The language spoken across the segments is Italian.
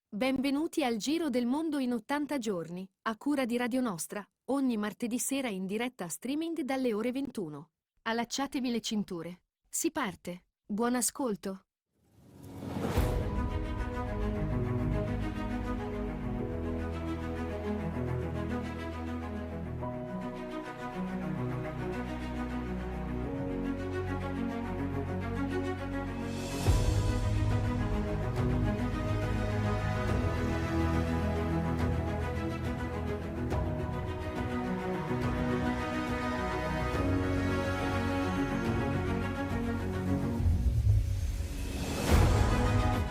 Benvenuti al Giro del Mondo in 80 giorni, a cura di Radio Nostra, ogni martedì sera in diretta streaming dalle ore 21. Allacciatevi le cinture. Si parte. Buon ascolto.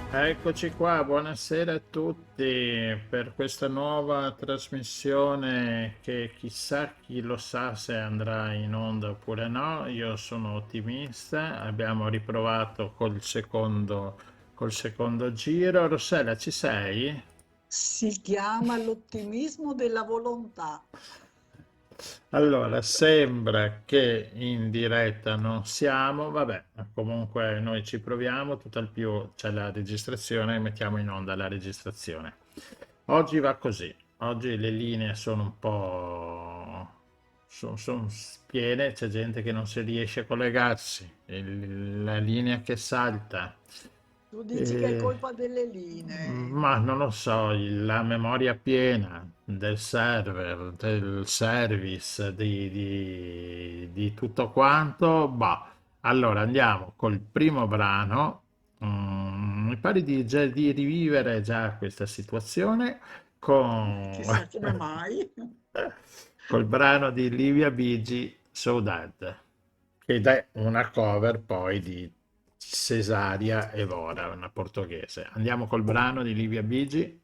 Eccoci qua, buonasera a tutti per questa nuova trasmissione che chissà chi lo sa se andrà in onda oppure no. Io sono ottimista, abbiamo riprovato col secondo giro. Rossella, ci sei? Si chiama l'ottimismo della volontà. Allora, sembra che in diretta non siamo, vabbè, ma comunque noi ci proviamo, tutt'al più c'è la registrazione, mettiamo in onda la registrazione. Oggi va così, oggi le linee sono un po' son piene, c'è gente che non si riesce a collegarsi, la linea che salta. Tu dici che è E- colpa delle linee. ma non lo so, la memoria piena del server, del service, di tutto quanto. Bah. Allora andiamo col primo brano. Mi pare di rivivere già questa situazione con Chissà come mai. col brano di Livia Bigi, Saudade, ed è una cover poi di Cesaria Evora, una portoghese. Andiamo col brano di Livia Bigi.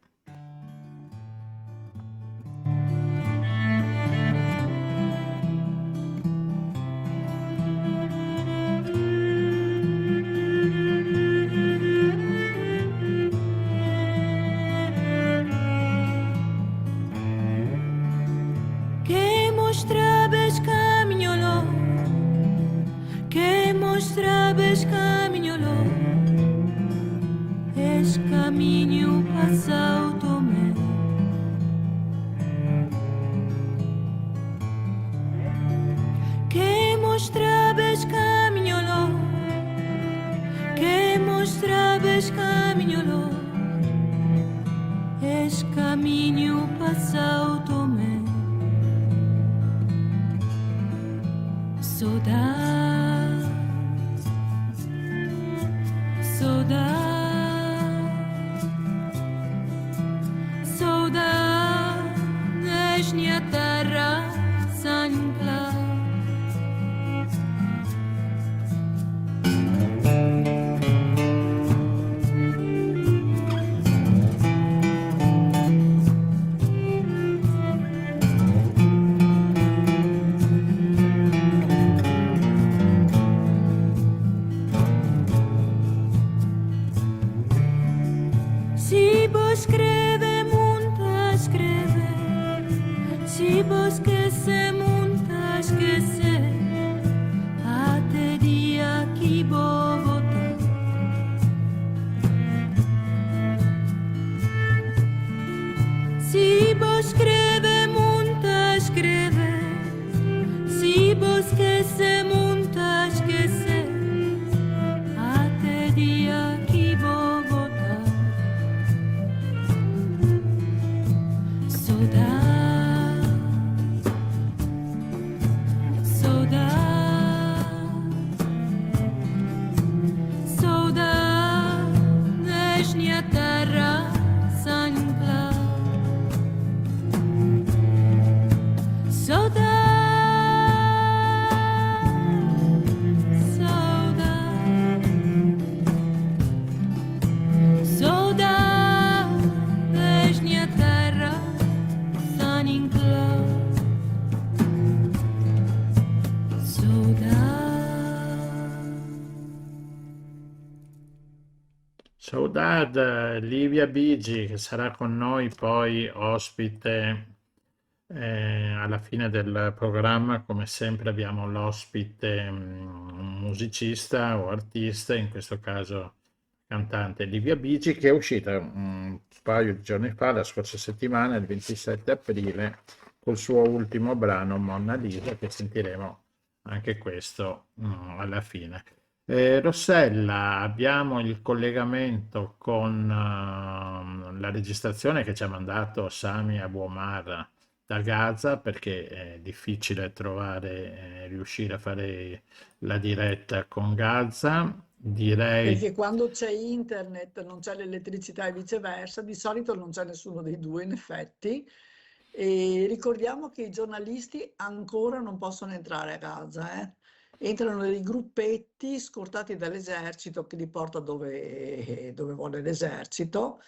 Que mostrabas caminholo, que mostrabas caminholo, es caminho passau tomé. Que mostrabas caminholo, que mostrabas caminholo, es caminho passau tomé. Saudade, saudade, saudade, és minha terra sem clara. Si vos escreve, monta, escreve. Si vos esquece, monta, esquece. Até dia que vou voltar. Si vos escreve, monta, escreve. Si vos esquece, monta, esquece. Até dia que vou voltar. Saudade, saudade, saudade, és minha terra sem clara. Saudade, saudade, saudade, és minha terra sem clara. Saudade, Livia Bigi, che sarà con noi poi ospite alla fine del programma. Come sempre abbiamo l'ospite, un musicista o artista, in questo caso cantante Livia Bigi, che è uscita un paio di giorni fa, la scorsa settimana, il 27 aprile, col suo ultimo brano Monna Lisa, che sentiremo anche questo alla fine. Rossella, abbiamo il collegamento con la registrazione che ci ha mandato Sami Abu Omar da Gaza, perché è difficile trovare, riuscire a fare la diretta con Gaza. Direi Perché quando c'è internet non c'è l'elettricità e viceversa, di solito non c'è nessuno dei due in effetti. E ricordiamo che i giornalisti ancora non possono entrare a Gaza, eh. Entrano dei gruppetti scortati dall'esercito che li porta dove vuole l'esercito,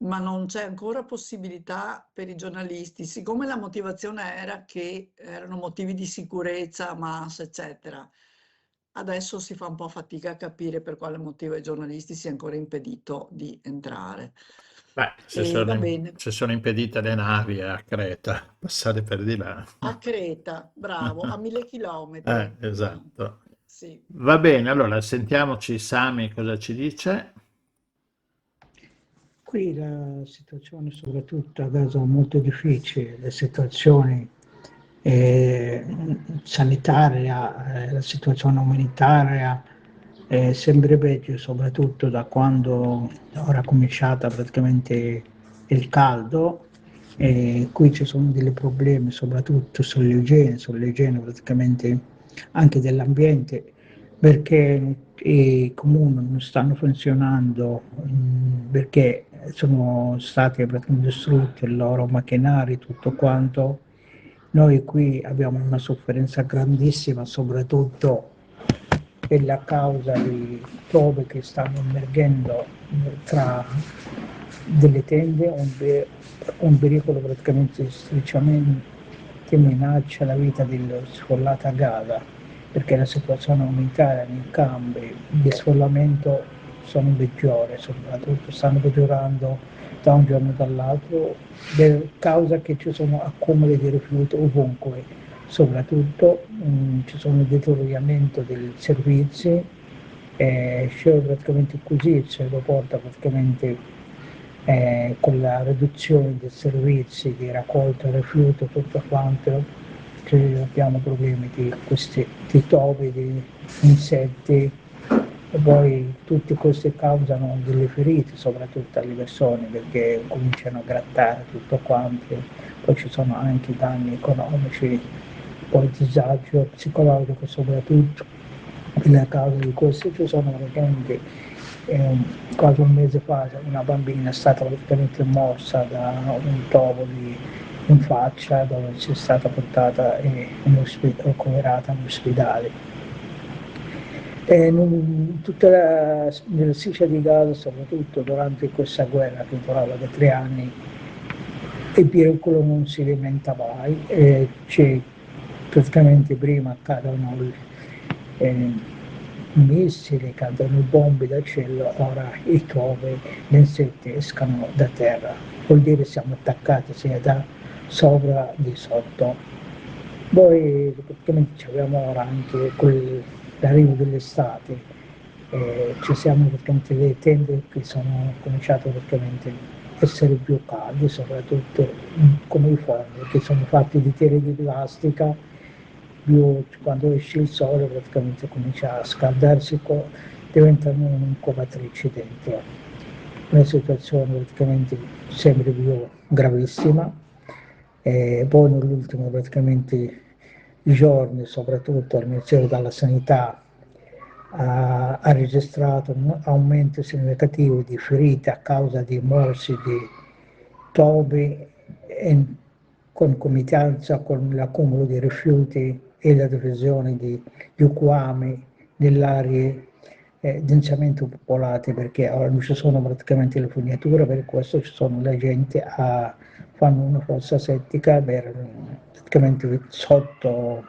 ma non c'è ancora possibilità per i giornalisti, siccome la motivazione era che erano motivi di sicurezza, Hamas, eccetera. Adesso si fa un po' fatica a capire per quale motivo ai giornalisti sia ancora impedito di entrare. beh, E va bene. se sono impedite le navi a Creta, passare per di là. A Creta, bravo, a 1000 chilometri. Esatto. Sì. Va bene, allora sentiamoci Sami cosa ci dice. Qui la situazione, soprattutto a Gaza, è molto difficile, la situazione sanitaria, la situazione umanitaria è sempre peggio, soprattutto da quando ora è cominciata praticamente il caldo. E qui ci sono dei problemi, soprattutto sull'igiene praticamente anche dell'ambiente, perché i comuni non stanno funzionando, perché sono stati praticamente distrutti i loro macchinari, tutto quanto. Noi qui abbiamo una sofferenza grandissima, soprattutto per la causa di prove che stanno emergendo tra delle tende, un pericolo praticamente strisciamente che minaccia la vita dello sfollato a Gaza, perché la situazione umanitaria nei campi di sfollamento sono peggiori, soprattutto stanno peggiorando da un giorno dall'altro, per causa che ci sono accumuli di rifiuti ovunque, soprattutto ci sono il deterioramento dei servizi, scende praticamente così, se lo porta praticamente con la riduzione dei servizi di raccolta rifiuti, tutto quanto, abbiamo problemi di questi di topi, di insetti, e poi tutte queste causano delle ferite soprattutto alle persone perché cominciano a grattare tutto quanto, poi ci sono anche danni economici, poi disagio psicologico soprattutto. La causa di questo ci sono praticamente quasi un mese fa una bambina è stata praticamente morsa da un topo in faccia, dove è stata portata ricoverata in ospedale. Nella Sicilia di Gaza, soprattutto durante questa guerra che durava da 3 anni, il pericolo non si alimenta mai, c'è praticamente prima cadono missili, cadono bombe dal cielo, ora i topi, gli insetti escano da terra, vuol dire siamo attaccati sia da sopra che di sotto. Poi praticamente abbiamo ora anche l'arrivo dell'estate, ci siamo praticamente le tende che sono cominciate praticamente a essere più calde, soprattutto come i forni che sono fatti di tele di plastica, più quando esce il sole praticamente comincia a scaldarsi, diventano un'incubatrice dentro. Una situazione praticamente sempre più gravissima. Poi nell'ultimo praticamente giorni, soprattutto il Ministero della Sanità ha registrato un aumento significativo di ferite a causa di morsi di topi in concomitanza con l'accumulo di rifiuti e la diffusione di liquami nelle aree densamente popolate, perché ora non ci sono praticamente le fognature, per questo ci sono la gente fanno una fossa settica praticamente sotto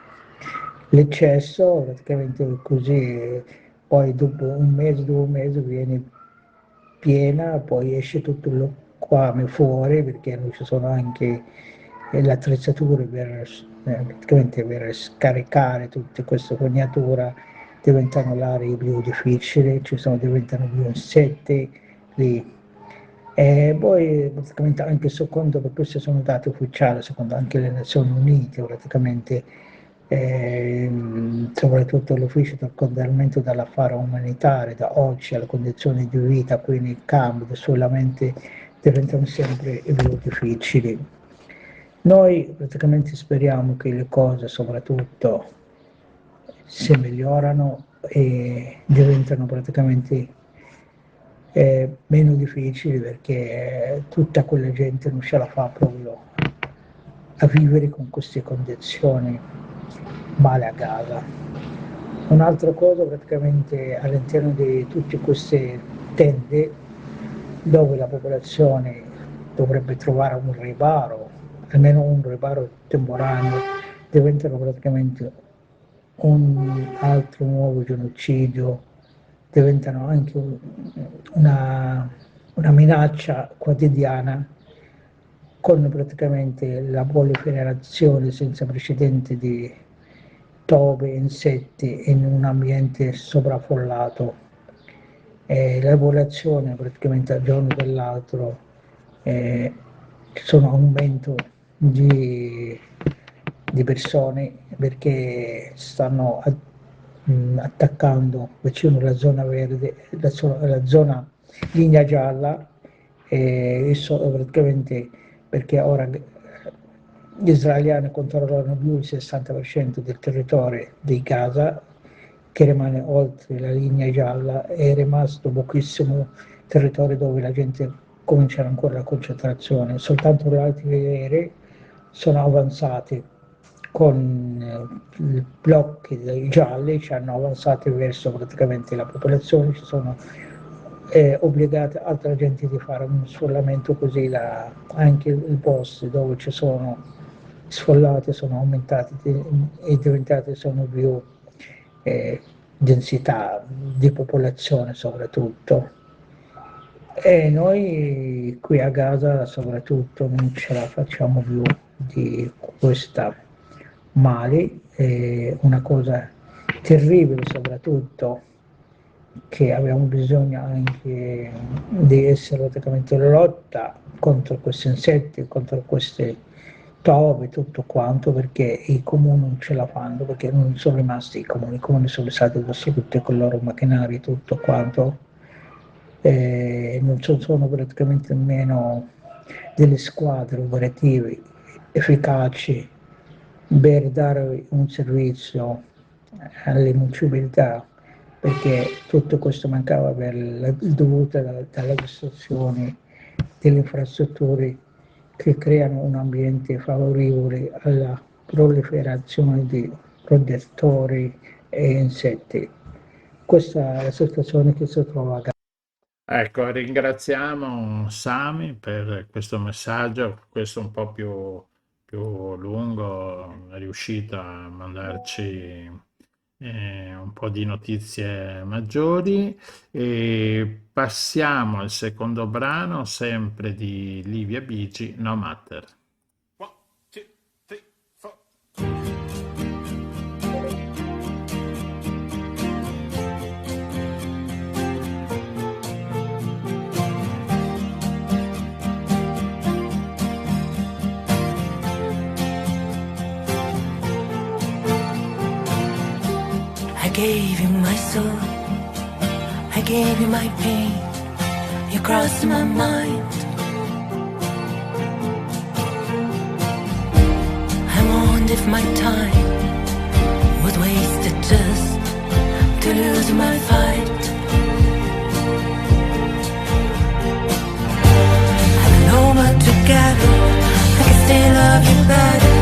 l'eccesso, praticamente così, poi dopo un mese, 2 mesi viene piena, poi esce tutto l'acquame fuori perché non ci sono anche le attrezzature praticamente per scaricare tutte queste fognature diventano le aree più difficili, diventano più insetti lì. E poi praticamente anche secondo, per questi sono dati ufficiali, secondo anche le Nazioni Unite, praticamente, soprattutto l'Ufficio del coordinamento dell'affare umanitario, da oggi alle condizioni di vita qui nei campi solamente diventano sempre più difficili. Noi praticamente speriamo che le cose soprattutto si migliorano e diventano praticamente meno difficili, perché tutta quella gente non ce la fa proprio a vivere con queste condizioni male a Gaza. Un'altra cosa praticamente all'interno di tutte queste tende dove la popolazione dovrebbe trovare un riparo, almeno un riparo temporaneo, diventano praticamente un altro nuovo genocidio, diventano anche una minaccia quotidiana, con praticamente la proliferazione senza precedenti di topi e insetti in un ambiente sovraffollato. La popolazione praticamente al giorno dell'altro ci sono aumento di persone, perché stanno attaccando vicino alla zona verde, la zona linea gialla, praticamente perché ora gli israeliani controllano più il 60% del territorio di Gaza, che rimane oltre la linea gialla, è rimasto pochissimo territorio dove la gente comincia ancora la concentrazione. Soltanto gli altri aerei sono avanzati con i blocchi dei gialli, ci hanno avanzato verso praticamente la popolazione, ci sono obbligate altre gente di fare un sfollamento, così anche i posti dove ci sono sfollati sono aumentati e diventati sono più densità di popolazione soprattutto. E noi qui a Gaza soprattutto non ce la facciamo più di questa male, una cosa terribile soprattutto, che abbiamo bisogno anche di essere praticamente lotta contro questi insetti, contro questi topi, tutto quanto, perché i comuni non ce la fanno, perché non sono rimasti i comuni sono stati distrutti con i loro macchinari, tutto quanto, non ci sono praticamente nemmeno delle squadre operative efficaci per dare un servizio alle municipalità, perché tutto questo mancava dovuto dalla distruzione delle infrastrutture che creano un ambiente favorevole alla proliferazione di predatori e insetti. Questa è la situazione che si trova a Gaza. Ecco, ringraziamo Sami per questo messaggio, questo un po' più lungo, è riuscito a mandarci un po' di notizie maggiori. E passiamo al secondo brano, sempre di Livia Bigi, No Matter. I gave you my soul, I gave you my pain, you crossed my mind. I wondered if my time was wasted just to lose my fight. I don't know, but together I can still love you better.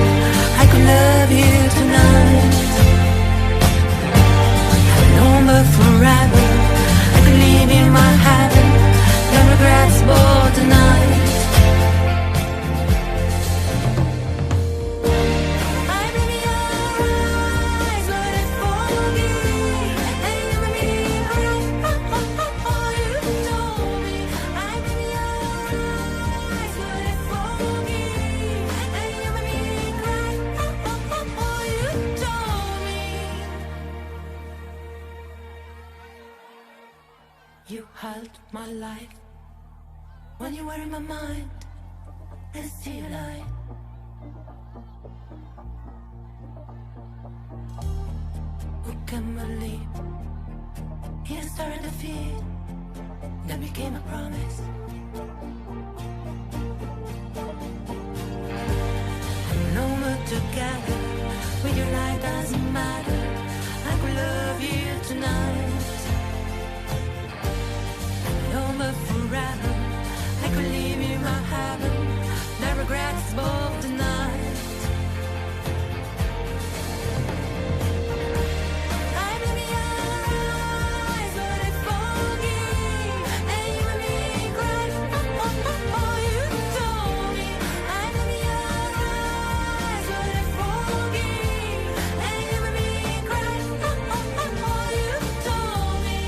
I could love you tonight. But forever I could leave in my heaven, no regrets for tonight. I believe your eyes, but I forgive, and you believe You held my life when you were in my mind, and still you lied. Who can believe you started to feel, then became a promise. And no we're together, with your light doesn't matter. I could love you tonight, over forever. I could leave you my heaven, no regrets both tonight. I believe your eyes when I forgive, and you and me cried, oh, you told me. I believe your eyes when I forgive, and you and me cried, oh, you told me.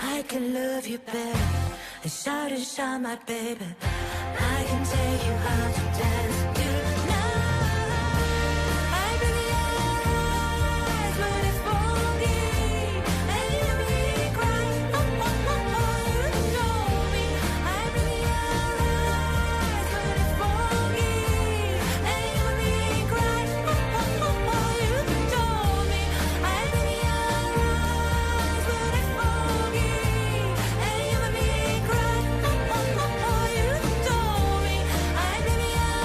I can love you better and shout my baby. I can take you out to dance tonight. I believe your eyes when I forgive, and you and me cry, oh, you know me. I believe your eyes when I forgive, and you and me cry, oh, you know me. I believe your eyes when I forgive, and you and me cry, oh, you know me. I believe your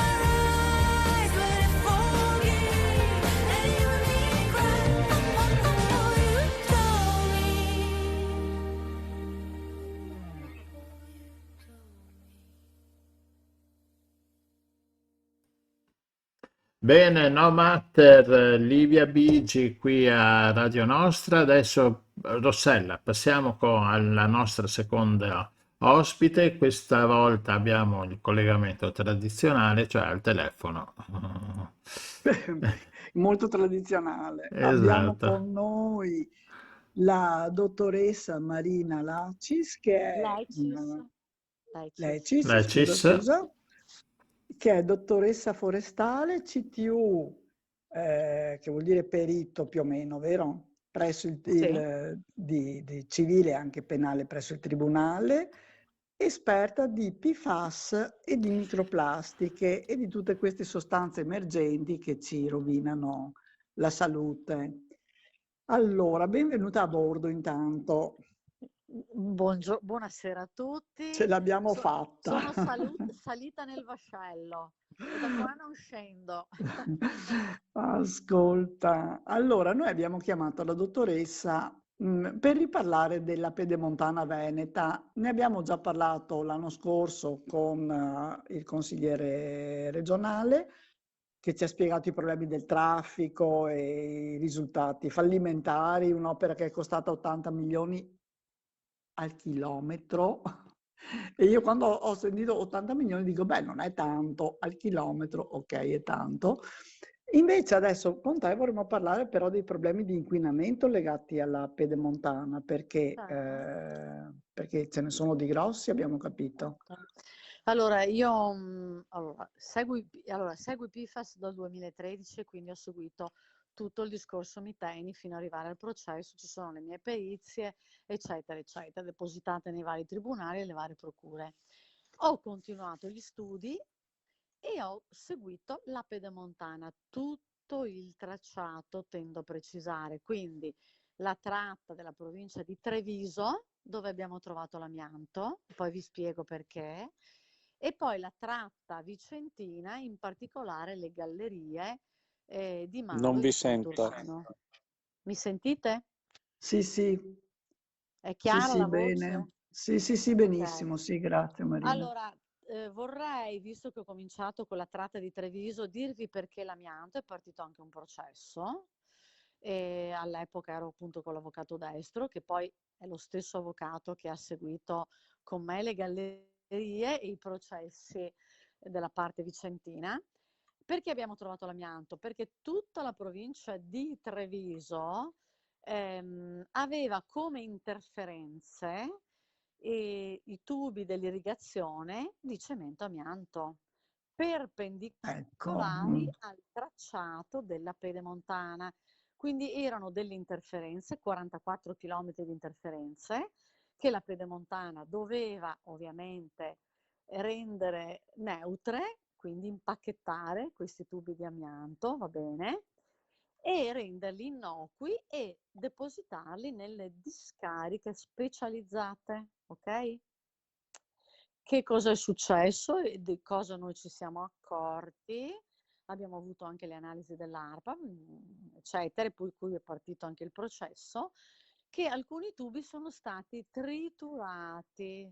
eyes when I forgive, and you and me cry, oh, you know Bene, No Matter, Livia Bigi qui a Radio Nostra. Adesso, Rossella, passiamo alla nostra seconda ospite. Questa volta abbiamo il collegamento tradizionale, cioè al telefono. Molto tradizionale. Abbiamo Esatto. con noi la dottoressa Marina Lacis, che è Leicis. Lecis. scusa, che è dottoressa forestale, CTU, che vuol dire perito più o meno, vero? Presso di civile e anche penale presso il tribunale, esperta di PFAS e di microplastiche e di tutte queste sostanze emergenti che ci rovinano la salute. Allora, benvenuta a bordo intanto. Buonasera a tutti. Ce l'abbiamo So- fatta. Sono salita nel vascello e da qua non scendo. Ascolta, allora noi abbiamo chiamato la dottoressa per riparlare della pedemontana veneta. Ne abbiamo già parlato l'anno scorso con il consigliere regionale che ci ha spiegato i problemi del traffico e i risultati fallimentari, un'opera che è costata 80 milioni al chilometro. E io quando ho sentito 80 milioni dico, beh, non è tanto, al chilometro, ok, è tanto. Invece adesso con te vorremmo parlare però dei problemi di inquinamento legati alla pedemontana, perché, Certo. perché ce ne sono di grossi, abbiamo capito. Allora, io seguo i PFAS dal 2013, quindi ho seguito tutto il discorso Miteni fino ad arrivare al processo. Ci sono le mie perizie, eccetera, eccetera, depositate nei vari tribunali e le varie procure. Ho continuato gli studi e ho seguito la pedemontana, tutto il tracciato, tendo a precisare, quindi la tratta della provincia di Treviso, dove abbiamo trovato l'amianto, poi vi spiego perché, e poi la tratta vicentina, in particolare le gallerie di Mado Non e vi di sento. Sant'Urbano. Mi sentite? Sì, sì, È sì, chiara sì, la bene. voce? Sì, sì, sì, Ok. benissimo, sì, grazie Marina. Allora, vorrei, visto che ho cominciato con la tratta di Treviso, dirvi perché l'amianto. È partito anche un processo. E all'epoca ero appunto con l'avvocato Destro, che poi è lo stesso avvocato che ha seguito con me le gallerie e i processi della parte vicentina. Perché abbiamo trovato l'amianto? Perché tutta la provincia di Treviso aveva come interferenze i tubi dell'irrigazione di cemento amianto Ecco, perpendicolari al tracciato della pedemontana. Quindi erano delle interferenze, 44 chilometri di interferenze, che la pedemontana doveva ovviamente rendere neutre, quindi impacchettare questi tubi di amianto, va bene, e renderli innocui e depositarli nelle discariche specializzate, ok? Che cosa è successo e di cosa noi ci siamo accorti? Abbiamo avuto anche le analisi dell'ARPA, eccetera, per cui è partito anche il processo, che alcuni tubi sono stati triturati.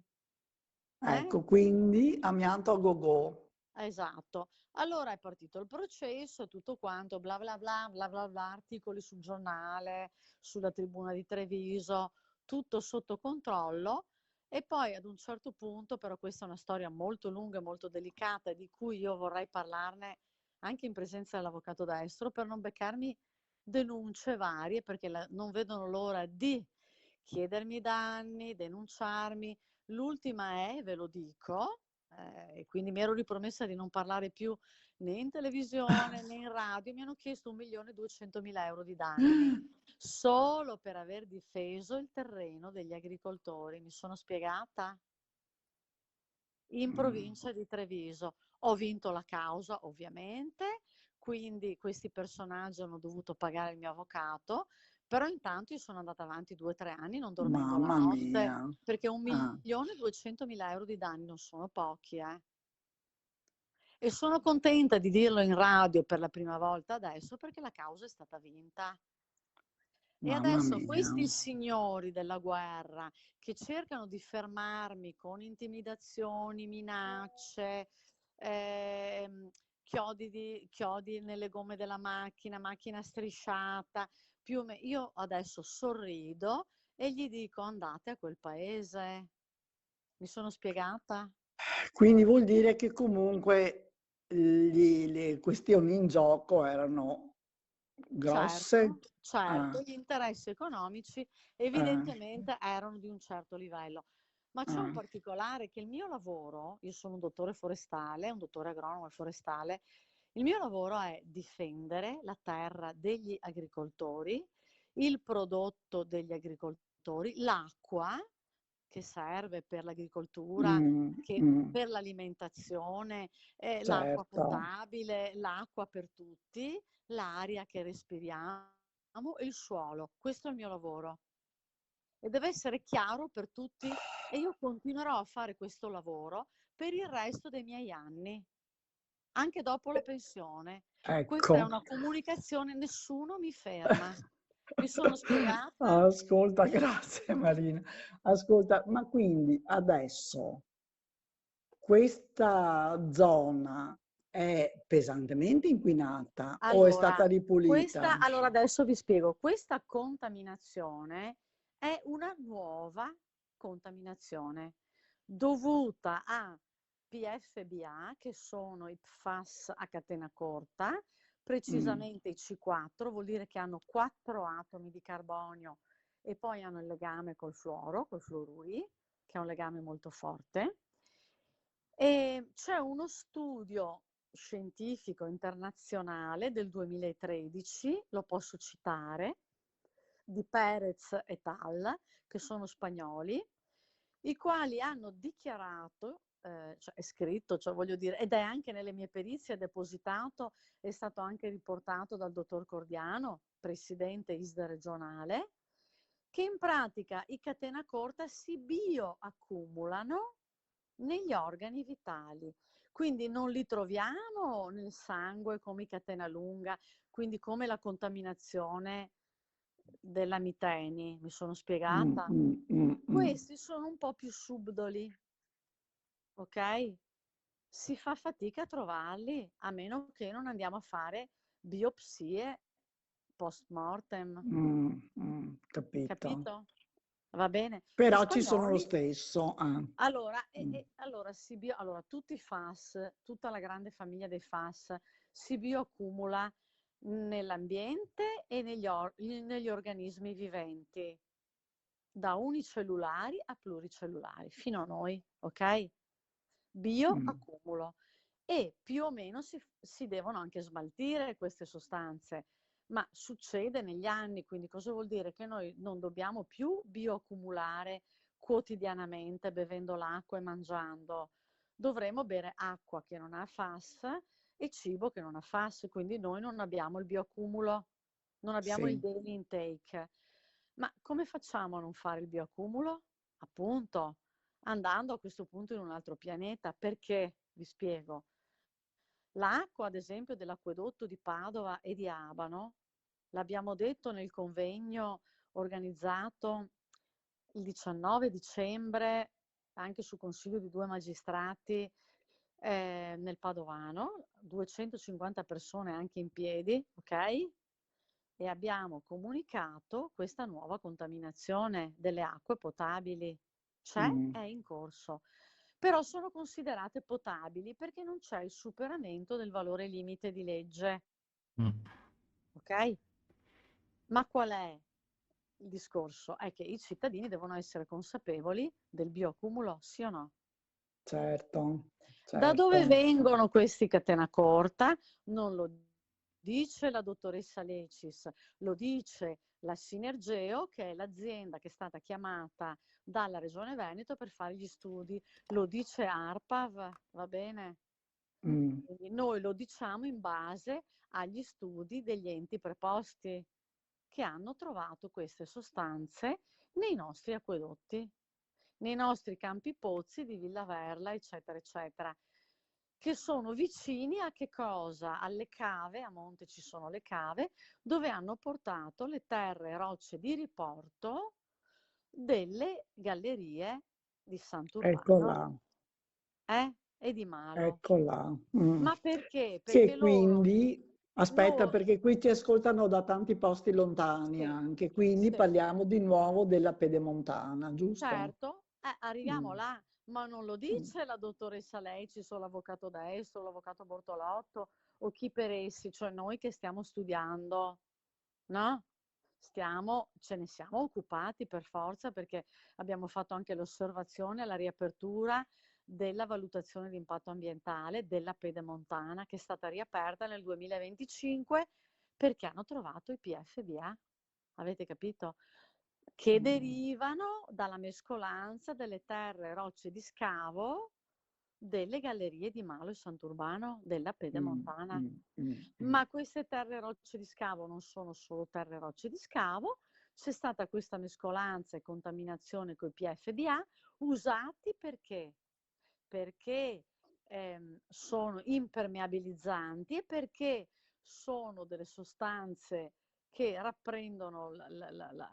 ecco, quindi amianto a go-go. Esatto. Allora è partito il processo e tutto quanto, bla bla bla, bla bla bla, articoli sul giornale, sulla Tribuna di Treviso, tutto sotto controllo. E poi ad un certo punto, però questa è una storia molto lunga e molto delicata di cui io vorrei parlarne anche in presenza dell'avvocato destro per non beccarmi denunce varie, perché non vedono l'ora di chiedermi danni, denunciarmi. L'ultima è, ve lo dico, e quindi mi ero ripromessa di non parlare più né in televisione né in radio, mi hanno chiesto 1.200.000 euro di danni solo per aver difeso il terreno degli agricoltori. Mi sono spiegata? In provincia di Treviso. Ho vinto la causa, ovviamente, quindi questi personaggi hanno dovuto pagare il mio avvocato, però intanto io sono andata avanti 2 o 3 anni non dormendo la Mamma notte, mia. perché Ah. 1.200.000 euro di danni non sono pochi, eh. E sono contenta di dirlo in radio per la prima volta adesso perché la causa è stata vinta. E Mamma adesso mia. questi signori della guerra che cercano di fermarmi con intimidazioni, minacce, chiodi nelle gomme della macchina strisciata, io adesso sorrido e gli dico andate a quel paese. Mi sono spiegata? Quindi vuol dire che comunque le questioni in gioco erano grosse. Certo, Ah, gli interessi economici ah, evidentemente erano di un certo livello. Ma c'è un ah. particolare che il mio lavoro, io sono un dottore forestale, un dottore agronomo e forestale, il mio lavoro è difendere la terra degli agricoltori, il prodotto degli agricoltori, l'acqua che serve per l'agricoltura, Mm, per l'alimentazione, l'acqua certo. potabile, l'acqua per tutti, l'aria che respiriamo e il suolo. Questo è il mio lavoro e deve essere chiaro per tutti e io continuerò a fare questo lavoro per il resto dei miei anni, anche dopo la pensione. Questa è Ecco. una comunicazione, nessuno mi ferma. Mi sono spiegata? Ascolta, grazie Marina. Ascolta, ma quindi adesso questa zona è pesantemente inquinata o è stata ripulita? Allora adesso vi spiego, questa contaminazione è una nuova contaminazione dovuta a PFBA, che sono i PFAS a catena corta, precisamente i C4, vuol dire che hanno 4 atomi di carbonio e poi hanno il legame col fluoro, col fluoruri, che è un legame molto forte. E c'è uno studio scientifico internazionale del 2013, lo posso citare, di Perez et al., che sono spagnoli, i quali hanno dichiarato, cioè è scritto, cioè voglio dire, ed è anche nelle mie perizie depositato, è stato anche riportato dal dottor Cordiano, presidente ISDE regionale, che in pratica i catena corta si bioaccumulano negli organi vitali. Quindi non li troviamo nel sangue come i catena lunga, quindi come la contaminazione della miteni, mi sono spiegata? Questi sono un po' più subdoli, ok? Si fa fatica a trovarli, a meno che non andiamo a fare biopsie post mortem, Capito. capito? va bene? Gli Però ci sono lo spagnoli, stesso. allora, Mm. allora, tutti i FAS, tutta la grande famiglia dei FAS si bioaccumula nell'ambiente e negli organismi viventi, da unicellulari a pluricellulari, fino a noi, ok? Bioaccumulo. E più o meno si devono anche smaltire queste sostanze, ma succede negli anni, quindi cosa vuol dire? Che noi non dobbiamo più bioaccumulare quotidianamente bevendo l'acqua e mangiando. Dovremo bere acqua che non ha FAS e cibo che non ha FAS, quindi noi non abbiamo il bioaccumulo, non abbiamo il Sì. daily intake. Ma come facciamo a non fare il bioaccumulo? Appunto, andando a questo punto in un altro pianeta. Perché? Vi spiego. L'acqua, ad esempio, dell'acquedotto di Padova e di Abano, l'abbiamo detto nel convegno organizzato il 19 dicembre, anche su consiglio di 2 magistrati, nel Padovano, 250 persone anche in piedi, ok? E abbiamo comunicato questa nuova contaminazione delle acque potabili. C'è, è in corso. Però sono considerate potabili perché non c'è il superamento del valore limite di legge. Ok? Ma qual è il discorso? È che i cittadini devono essere consapevoli del bioaccumulo, sì o no? Certo, Da dove certo. vengono questi catena corta? Non lo dice la dottoressa Lecis, lo dice la Sinergeo, che è l'azienda che è stata chiamata dalla Regione Veneto per fare gli studi, lo dice ARPAV, va bene? Quindi noi lo diciamo in base agli studi degli enti preposti che hanno trovato queste sostanze nei nostri acquedotti, nei nostri campi pozzi di Villa Verla, eccetera, eccetera, che sono vicini a che cosa? Alle cave, a monte ci sono le cave, dove hanno portato le terre e rocce di riporto delle gallerie di Sant'Urbano e di Malo. Ecco là. Ma perché? Perché Che loro, quindi, aspetta, loro, perché qui ti ascoltano da tanti posti lontani sì, anche, quindi sì. parliamo di nuovo della pedemontana, giusto? Certo, arriviamo Mm. là, ma non lo Mm. dice la dottoressa Leicis o l'avvocato Destro, o l'avvocato Bortolotto o chi per essi, cioè noi che stiamo studiando, no? Ce ne siamo occupati per forza perché abbiamo fatto anche l'osservazione alla riapertura della valutazione di impatto ambientale della pedemontana che è stata riaperta nel 2025 perché hanno trovato i PFBA, avete capito? Che derivano dalla mescolanza delle terre e rocce di scavo delle gallerie di Malo e Sant'Urbano della pedemontana. Ma queste terre e rocce di scavo non sono solo terre e rocce di scavo, c'è stata questa mescolanza e contaminazione con i PFBA usati perché? Perché sono impermeabilizzanti e perché sono delle sostanze che rapprendono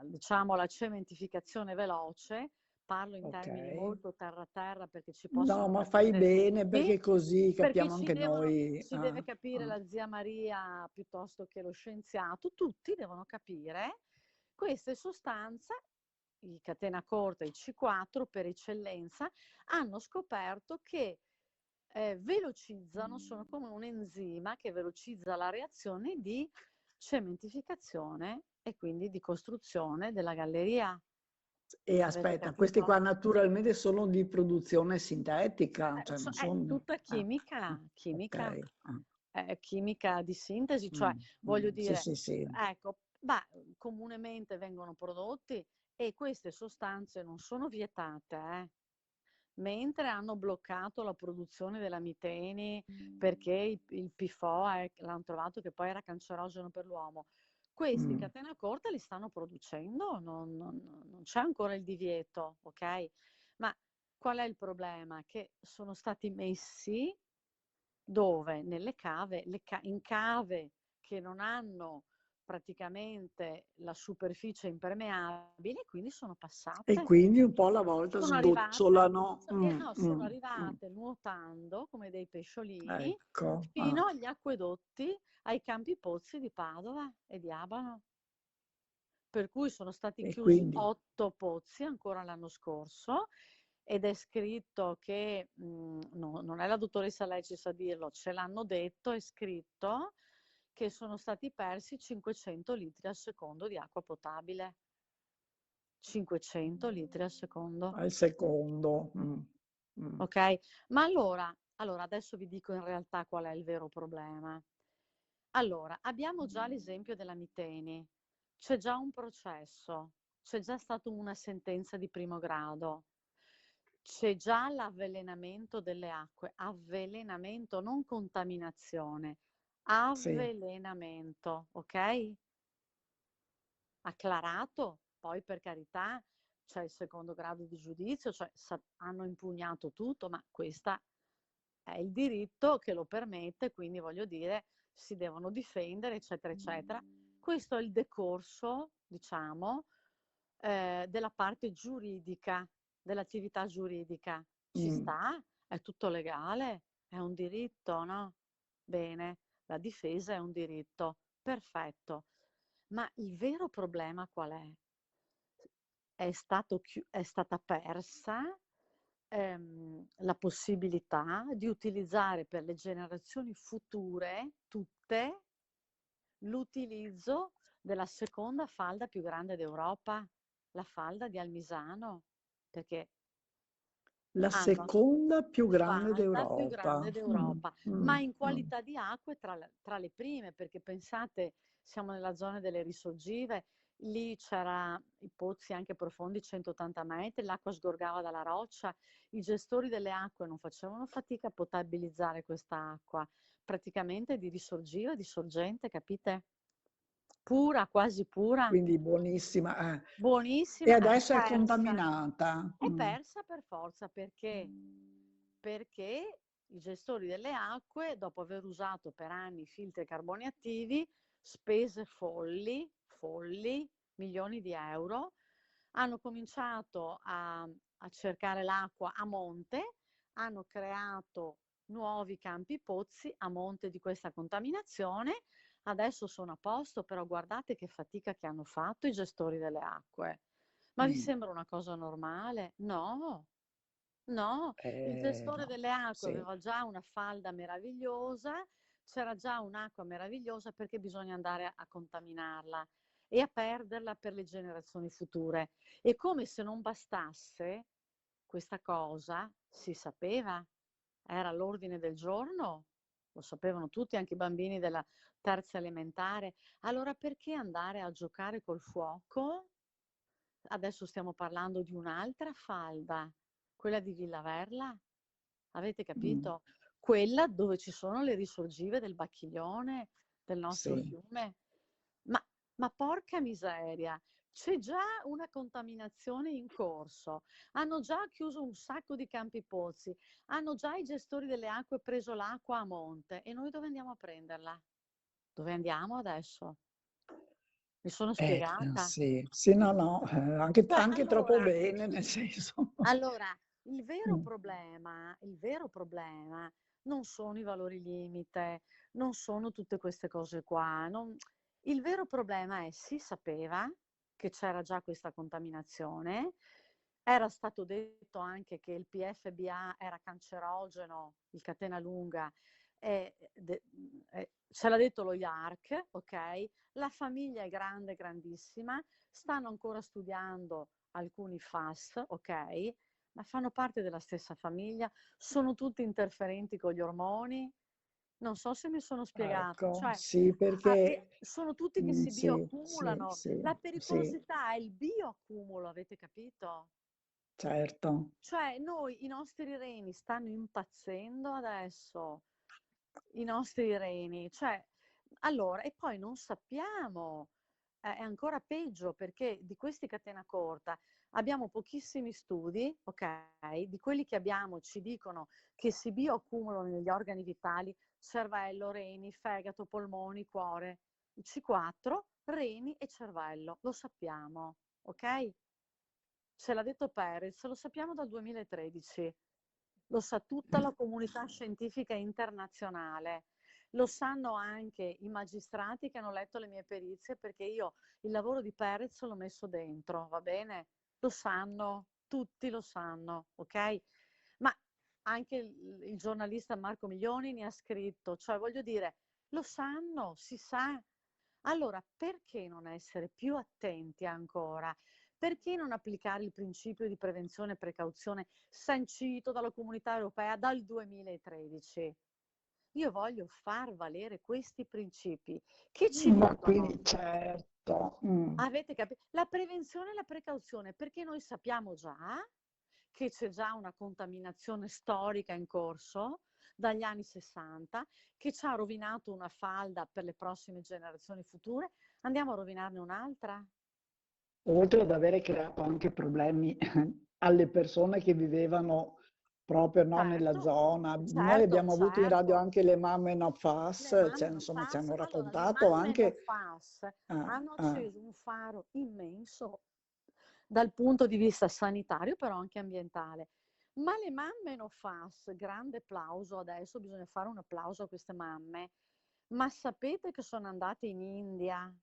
diciamo, la cementificazione veloce. Parlo in termini Ok. molto terra-terra perché ci No, possono ma fai capire bene tutti, perché così perché capiamo anche noi. ci deve capire la zia Maria piuttosto che lo scienziato, tutti devono capire queste sostanze, i catena corta, i C4 per eccellenza, hanno scoperto che velocizzano, sono come un enzima che velocizza la reazione di cementificazione e quindi di costruzione della galleria. E Avete aspetta, questi capito? qua naturalmente sono di produzione sintetica, cioè non È sono... tutta chimica, ok. chimica di sintesi, cioè voglio Sì, dire, sì, sì. ecco, comunemente vengono prodotti e queste sostanze non sono vietate, mentre hanno bloccato la produzione della miteni perché il PFOA l'hanno trovato che poi era cancerogeno per l'uomo. Questi catena corta li stanno producendo, non c'è ancora il divieto, ok? Ma qual è il problema? Che sono stati messi dove? Nelle cave, in cave che non hanno praticamente la superficie impermeabile, quindi sono E passate. quindi un po' alla volta Sono arrivate, sgocciolano. no, sono arrivate nuotando come dei pesciolini Ecco. fino agli acquedotti, ai campi pozzi di Padova e di Abano. per cui sono stati E chiusi quindi 8 pozzi ancora l'anno scorso ed è scritto che, non è la dottoressa Lecis a dirlo, ce l'hanno detto, è scritto che sono stati persi 500 litri al secondo di acqua potabile. 500 litri al secondo. al secondo. Ok? Ma allora adesso vi dico in realtà qual è il vero problema. Allora, abbiamo già l'esempio della Miteni, c'è già un processo, c'è già stata una sentenza di primo grado, c'è già l'avvelenamento delle acque, avvelenamento, non contaminazione, Sì, avvelenamento, ok? Acclarato, poi per carità c'è il secondo grado di giudizio, cioè hanno impugnato tutto, ma questo è il diritto che lo permette, quindi voglio dire, si devono difendere, eccetera, eccetera. Questo è il decorso, diciamo, della parte giuridica, dell'attività giuridica. Ci mm, sta, è tutto legale, è un diritto, no? Bene, la difesa è un diritto, perfetto. Ma il vero problema qual è? È stata persa la possibilità di utilizzare per le generazioni future, tutte, l'utilizzo della seconda falda più grande d'Europa, la falda di Almisano, perché la hanno seconda più grande falda più grande d'Europa. d'Europa, ma in qualità di acque tra le prime, perché pensate, siamo nella zona delle risorgive, lì c'era i pozzi anche profondi 180 metri, l'acqua sgorgava dalla roccia, i gestori delle acque non facevano fatica a potabilizzare questa acqua, praticamente di risorgiva, di sorgente, capite? Pura, quasi pura. Quindi buonissima. E Buonissima, adesso è contaminata. è persa per forza perché? Perché i gestori delle acque, dopo aver usato per anni filtri e carboni attivi, spese folli, milioni di euro, hanno cominciato a cercare l'acqua a monte, hanno creato nuovi campi pozzi a monte di questa contaminazione. Adesso sono a posto, però guardate che fatica che hanno fatto i gestori delle acque. Ma vi sembra una cosa normale? No, no. Il gestore No, delle acque sì. aveva già una falda meravigliosa, c'era già un'acqua meravigliosa, perché bisogna andare a contaminarla e a perderla per le generazioni future. E come se non bastasse, questa cosa si sapeva, era all'ordine del giorno, lo sapevano tutti, anche i bambini della terza elementare. Allora perché andare a giocare col fuoco? Adesso stiamo parlando di un'altra falda, quella di Villaverla, avete Mm, capito? Quella dove ci sono le risorgive del Bacchiglione, del nostro sì. fiume. Ma, ma porca miseria, c'è già una contaminazione in corso, hanno già chiuso un sacco di campi pozzi, hanno già i gestori delle acque preso l'acqua a monte e noi dove andiamo a prenderla? Dove andiamo adesso? Mi sono spiegata? Sì, sì, no, no, anche, Cioè, anche troppo bene, nel senso. allora, il Mm, vero problema non sono i valori limite, non sono tutte queste cose qua. Il vero problema è, si sapeva che c'era già questa contaminazione, era stato detto anche che il PFBA era cancerogeno, il catena lunga, ce l'ha detto lo IARC, ok? La famiglia è grande, grandissima, stanno ancora studiando alcuni FAS, ok? Ma fanno parte della stessa famiglia, sono tutti interferenti con gli ormoni. Non so se mi sono spiegata, ecco, cioè sì, perché sono tutti che si sì, sì, bioaccumulano. sì, La sì, pericolosità è il bioaccumulo, avete capito? certo. Cioè noi, i nostri reni stanno impazzendo adesso, i nostri reni, cioè, allora, e poi non sappiamo, è ancora peggio perché di questi catena corta abbiamo pochissimi studi, ok? Di quelli che abbiamo ci dicono che si bioaccumulano negli organi vitali, cervello, reni, fegato, polmoni, cuore, C4, reni e cervello, lo sappiamo, ok? Ce l'ha detto Perez, lo sappiamo dal 2013, lo sa tutta la comunità scientifica internazionale. Lo sanno anche i magistrati che hanno letto le mie perizie, perché io il lavoro di Perez l'ho messo dentro, va bene? Lo sanno, tutti lo sanno, ok? Ma anche il giornalista Marco Miglioni ne ha scritto, cioè voglio dire, lo sanno, si sa. Allora, perché non essere più attenti ancora? Perché non applicare il principio di prevenzione e precauzione sancito dalla Comunità Europea dal 2013? Io voglio far valere questi principi che ci Ma dicono. quindi certo. Avete capito? La prevenzione e la precauzione, perché noi sappiamo già che c'è già una contaminazione storica in corso dagli anni 60, che ci ha rovinato una falda per le prossime generazioni future. Andiamo a rovinarne un'altra? Oltre ad avere creato anche problemi alle persone che vivevano proprio no, nella Certo, zona. Noi certo, abbiamo avuto in radio certo. anche le mamme No Fuss, Le mamme cioè, non insomma ci FAS, hanno allora le raccontato mamme non anche... FAS ah, hanno ah. acceso un faro immenso dal punto di vista sanitario, però anche ambientale. Ma le mamme no FAS, grande applauso, adesso bisogna fare un applauso a queste mamme. Ma sapete che sono andate in India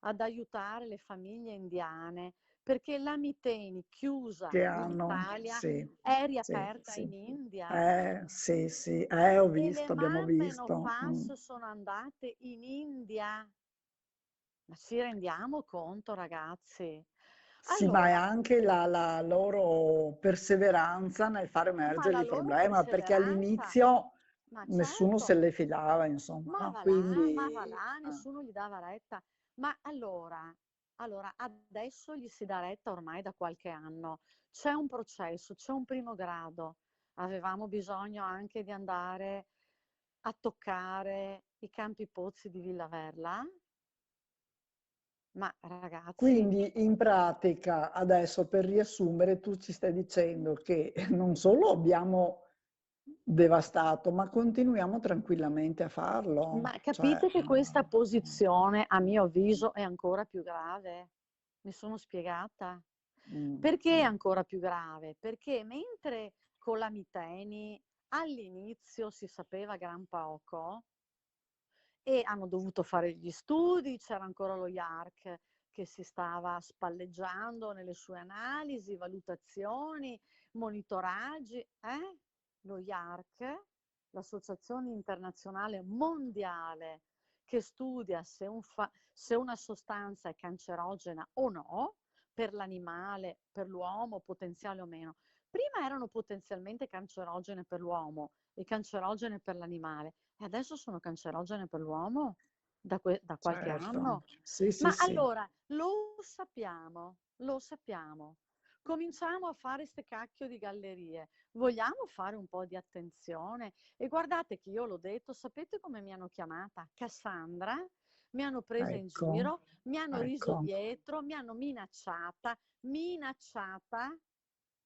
ad aiutare le famiglie indiane perché la Miteni chiusa Che in hanno, Italia sì, è sì, riaperta sì. in India? Sì, sì, ho E le visto, abbiamo mamme no visto. FAS sono andate in India. Ma ci rendiamo conto, ragazzi? Sì, ma è Allora, anche la loro perseveranza nel far ma emergere la il loro problema, perché perseveranza, all'inizio ma nessuno se certo, le filava, insomma, no? ma va Quindi... là, nessuno gli dava retta. Ma allora, adesso gli si dà retta ormai da qualche anno. C'è un processo, c'è un primo grado. Avevamo bisogno anche di andare a toccare i Campi Pozzi di Villa Verla. Ma ragazzi, Quindi in pratica, adesso per riassumere, tu ci stai dicendo che non solo abbiamo devastato, ma continuiamo tranquillamente a farlo. ma Cioè, capite che questa posizione, a mio avviso, è ancora più grave? Mi sono spiegata? Perché è ancora più grave? Perché mentre con la Miteni all'inizio si sapeva gran poco e hanno dovuto fare gli studi, c'era ancora lo IARC che si stava spalleggiando nelle sue analisi, valutazioni, monitoraggi, Lo IARC, l'Associazione Internazionale Mondiale che studia se una sostanza è cancerogena o no, per l'animale, per l'uomo, potenziale o meno. Prima erano potenzialmente cancerogene per l'uomo e cancerogene per l'animale, e adesso sono cancerogene per l'uomo da qualche certo. anno. Sì, sì, Ma sì. allora, lo sappiamo, lo sappiamo. Cominciamo a fare ste cacchio di gallerie. Vogliamo fare un po' di attenzione? E guardate che io l'ho detto, sapete come mi hanno chiamata? Cassandra, mi hanno presa in Ecco, giro, mi hanno riso ecco. dietro, mi hanno minacciata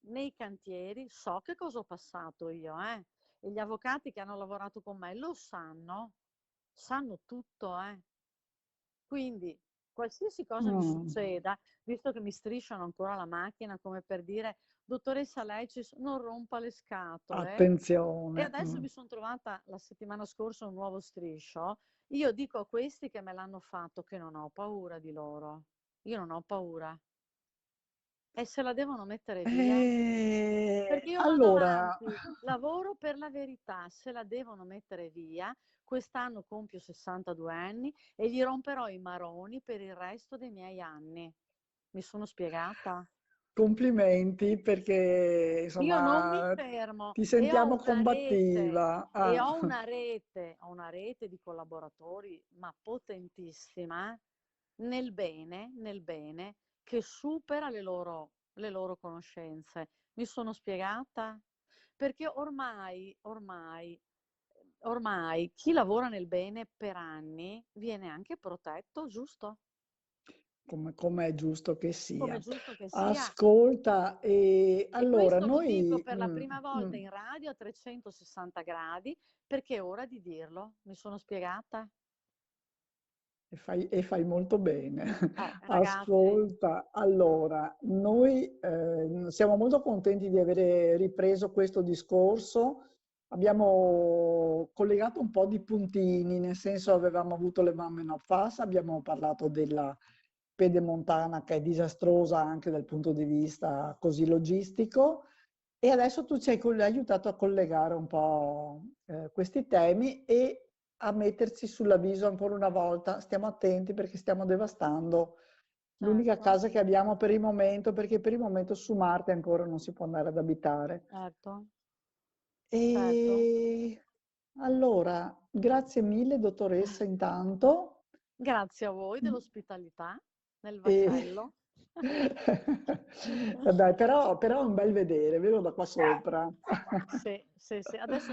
nei cantieri. So che cosa ho passato io, e gli avvocati che hanno lavorato con me lo sanno tutto, Quindi, qualsiasi cosa mi succeda, visto che mi strisciano ancora la macchina, come per dire, dottoressa Lecis, non rompa le scatole. E Attenzione. adesso mi sono trovata la settimana scorsa un nuovo striscio. Io dico a questi che me l'hanno fatto che non ho paura di loro. Io non ho paura. E se la devono mettere via? Perché io vado Allora, avanti, lavoro per la verità, se la devono mettere via, quest'anno compio 62 anni e gli romperò i maroni per il resto dei miei anni. Mi sono spiegata? complimenti perché Io non mi insomma fermo ti e sentiamo combattiva. Ah. ho una rete di collaboratori, ma potentissima, nel bene, che supera le loro conoscenze. Mi sono spiegata? Perché ormai chi lavora nel bene per anni viene anche protetto, giusto? Come è giusto che Come è sia. giusto che sia. Ascolta, e E allora questo lo dico noi... per la prima volta in radio a 360 gradi, perché è ora di dirlo. Mi sono spiegata? e fai molto bene. Ragazzi, Ascolta, allora, noi siamo molto contenti di avere ripreso questo discorso abbiamo collegato un po' di puntini, nel senso avevamo avuto le mamme no fast, abbiamo parlato della pedemontana che è disastrosa anche dal punto di vista così logistico, e adesso tu ci hai aiutato a collegare un po' questi temi e a metterci sull'avviso ancora una volta. Stiamo attenti perché stiamo devastando l'unica Certo, casa che abbiamo per il momento, perché per il momento su Marte ancora non si può andare ad abitare. certo, certo. E allora, grazie mille dottoressa intanto. Grazie a voi dell'ospitalità nel E... vascello. Dai, però è un bel vedere, vero da qua sopra. Sì, sì, sì. Adesso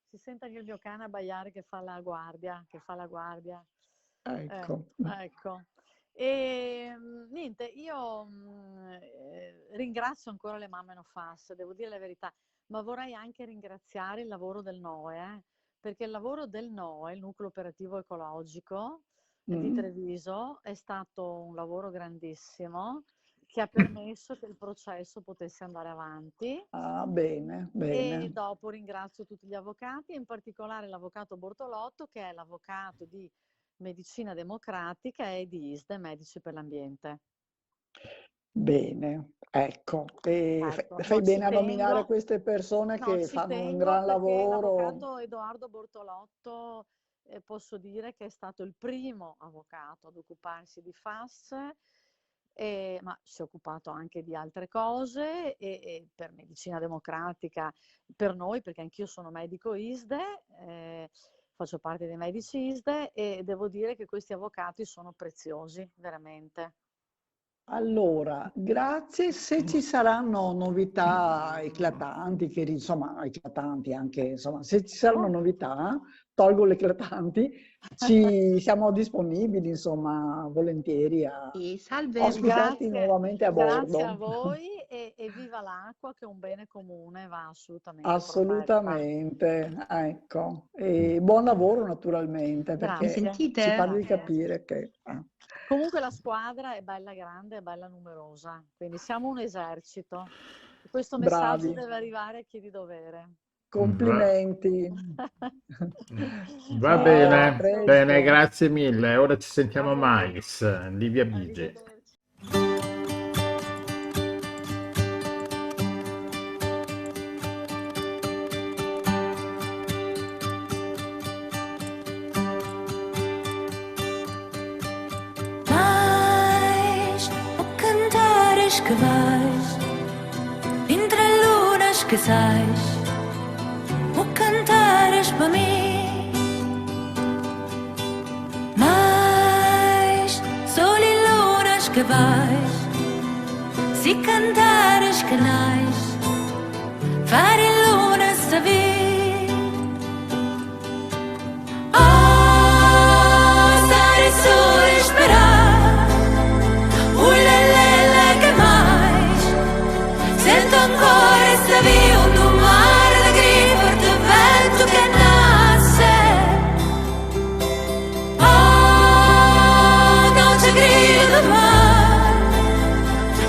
si sente anche il mio cane abbaiare che fa la guardia, Ecco. Ecco. E niente, io ringrazio ancora le mamme no fast, devo dire la verità, ma vorrei anche ringraziare il lavoro del NOE, perché il lavoro del NOE, il Nucleo Operativo Ecologico di Treviso, è stato un lavoro grandissimo che ha permesso che il processo potesse andare avanti. Ah, bene, bene. E dopo ringrazio tutti gli avvocati, in particolare l'avvocato Bortolotto, che è l'avvocato di Medicina Democratica e di ISDE, Medici per l'Ambiente. Bene, ecco. E Ecco, fai no, ci bene a nominare tengo, queste persone no, che ci fanno un tengo gran perché lavoro. l'avvocato Edoardo Bortolotto posso dire che è stato il primo avvocato ad occuparsi di FAS, ma si è occupato anche di altre cose e per Medicina Democratica, per noi, perché anch'io sono medico ISDE, faccio parte dei medici ISDE e devo dire che questi avvocati sono preziosi, veramente. Allora, grazie. Se ci saranno novità eclatanti, che insomma, eclatanti anche, insomma, se ci saranno novità, tolgo le eclatanti, siamo disponibili, insomma, volentieri a E salve. ospitarti nuovamente a bordo. Grazie a voi e viva l'acqua che è un bene comune, va assolutamente protetta. Assolutamente, ecco. E buon lavoro naturalmente, perché Grazie. ci pare di capire che... Comunque la squadra è bella grande, è bella numerosa, quindi siamo un esercito. Questo messaggio Bravi. deve arrivare a chi di dovere. Complimenti. Va Ciao, bene, a presto. bene, grazie mille. Ora ci sentiamo A voi. mais, Livia Bigi. Arrivederci. Mais o cantares que vais entre lunas que sais, o cantares para mim. Mais sol e lunas que vais, se cantares que nais, fare lunas a vir. Oh, stare solo a esperar, ulelele que mais, sento ancora esta via do mar da grifa de vento que nasce. Oh, não te grito do mar,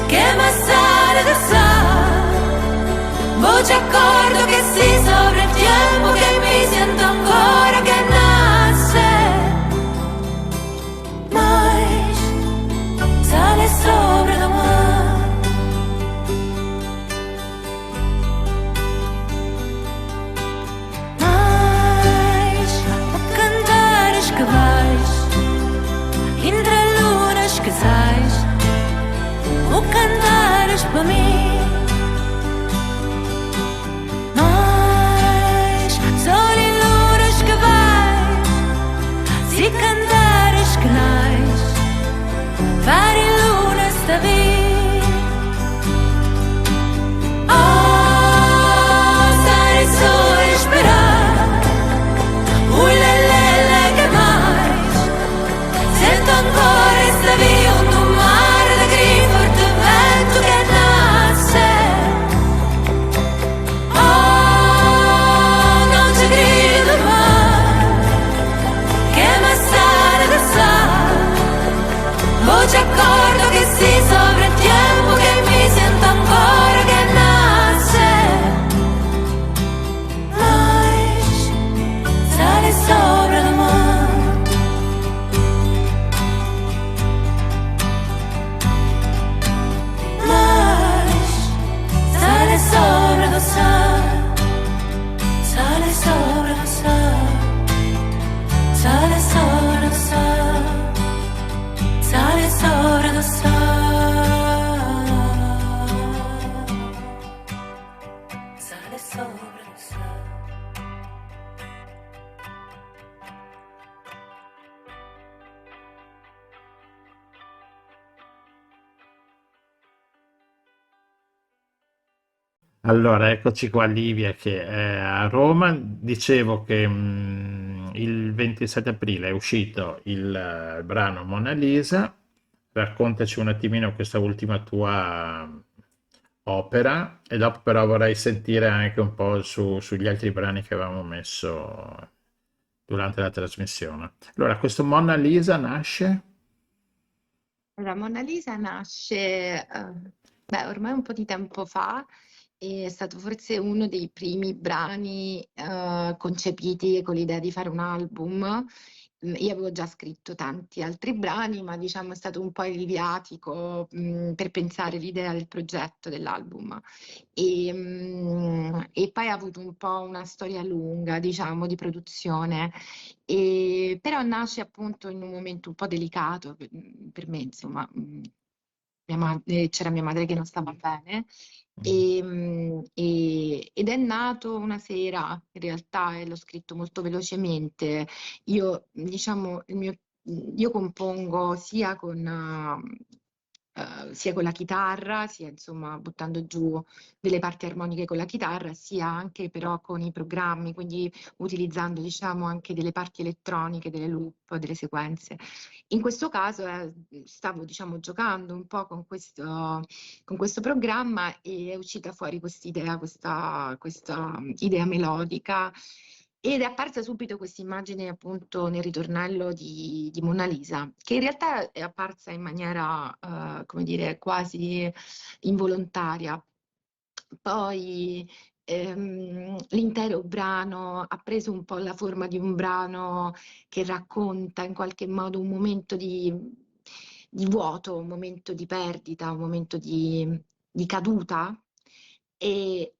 que é maçara de sal, vou te acordar. Allora, eccoci qua, Livia, che è a Roma. Dicevo che il 27 aprile è uscito il brano Mona Lisa. Raccontaci un attimino questa ultima tua opera e dopo però vorrei sentire anche un po' sugli altri brani che avevamo messo durante la trasmissione. Allora, questo Mona Lisa nasce? La Mona Lisa nasce, ormai un po' di tempo fa, e è stato forse uno dei primi brani concepiti con l'idea di fare un album. Io avevo già scritto tanti altri brani, ma diciamo è stato un po' il viatico per pensare l'idea del progetto dell'album. E poi ha avuto un po' una storia lunga, diciamo, di produzione. Però nasce appunto in un momento un po' delicato per me, insomma. C'era mia madre che non stava bene ed è nato una sera, in realtà, e l'ho scritto molto velocemente. Io, diciamo, io compongo sia con la chitarra, sia insomma buttando giù delle parti armoniche con la chitarra, sia anche però con i programmi, quindi utilizzando diciamo anche delle parti elettroniche, delle loop, delle sequenze. In questo caso stavo diciamo giocando un po' con questo programma e è uscita fuori questa idea melodica. Ed è apparsa subito questa immagine appunto nel ritornello di Mona Lisa, che in realtà è apparsa in maniera, come dire, quasi involontaria. Poi l'intero brano ha preso un po' la forma di un brano che racconta in qualche modo un momento di vuoto, un momento di perdita, un momento di caduta e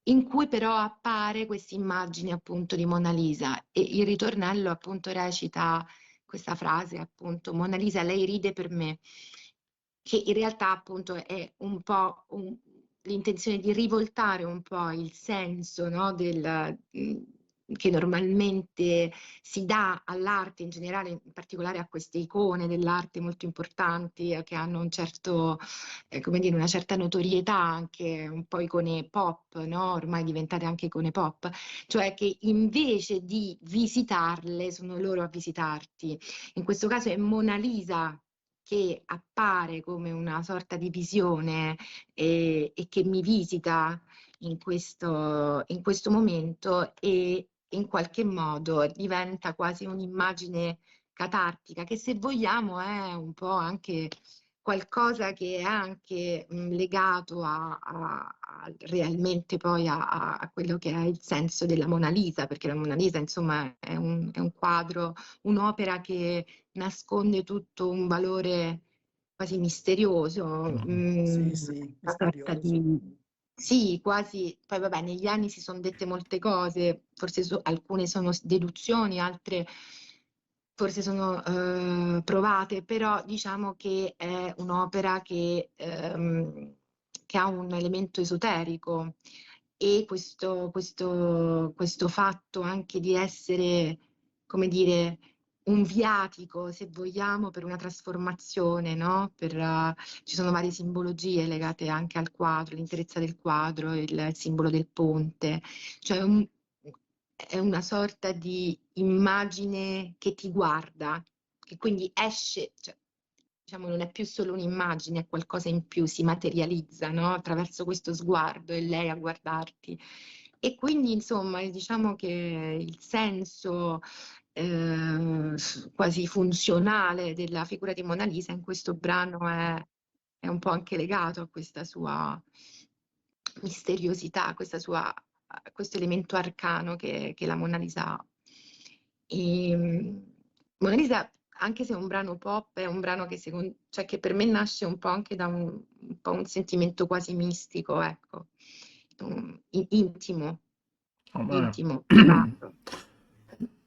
in cui però appare questa immagine appunto di Mona Lisa e il ritornello appunto recita questa frase appunto: Mona Lisa, lei ride per me, che in realtà appunto è un po' l'intenzione di rivoltare un po' il senso, no, che normalmente si dà all'arte in generale, in particolare a queste icone dell'arte molto importanti che hanno un certo, come dire, una certa notorietà, anche un po' icone pop, no? Ormai diventate anche icone pop, cioè che invece di visitarle sono loro a visitarti. In questo caso è Mona Lisa che appare come una sorta di visione e che mi visita in questo momento e in qualche modo diventa quasi un'immagine catartica, che se vogliamo è un po' anche qualcosa che è anche legato realmente poi a quello che è il senso della Mona Lisa, perché la Mona Lisa insomma è un quadro, un'opera che nasconde tutto un valore quasi misterioso, Sì, sì, una sorta misterioso. sì, quasi, poi vabbè, negli anni si sono dette molte cose, forse alcune sono deduzioni, altre forse sono provate, però diciamo che è un'opera che ha un elemento esoterico e questo fatto anche di essere, come dire, un viatico, se vogliamo, per una trasformazione, no? Ci sono varie simbologie legate anche al quadro, l'interezza del quadro, il simbolo del ponte, cioè è una sorta di immagine che ti guarda, che quindi esce, cioè, diciamo, non è più solo un'immagine, è qualcosa in più, si materializza, no? Attraverso questo sguardo e lei a guardarti. E quindi, insomma, diciamo che il senso quasi funzionale della figura di Mona Lisa in questo brano è un po' anche legato a questa sua misteriosità, questo elemento arcano che la Mona Lisa ha. Mona Lisa, anche se è un brano pop, è un brano che, cioè, che per me nasce un po' anche da un po' un sentimento quasi mistico, ecco, intimo, Oh, intimo, privato.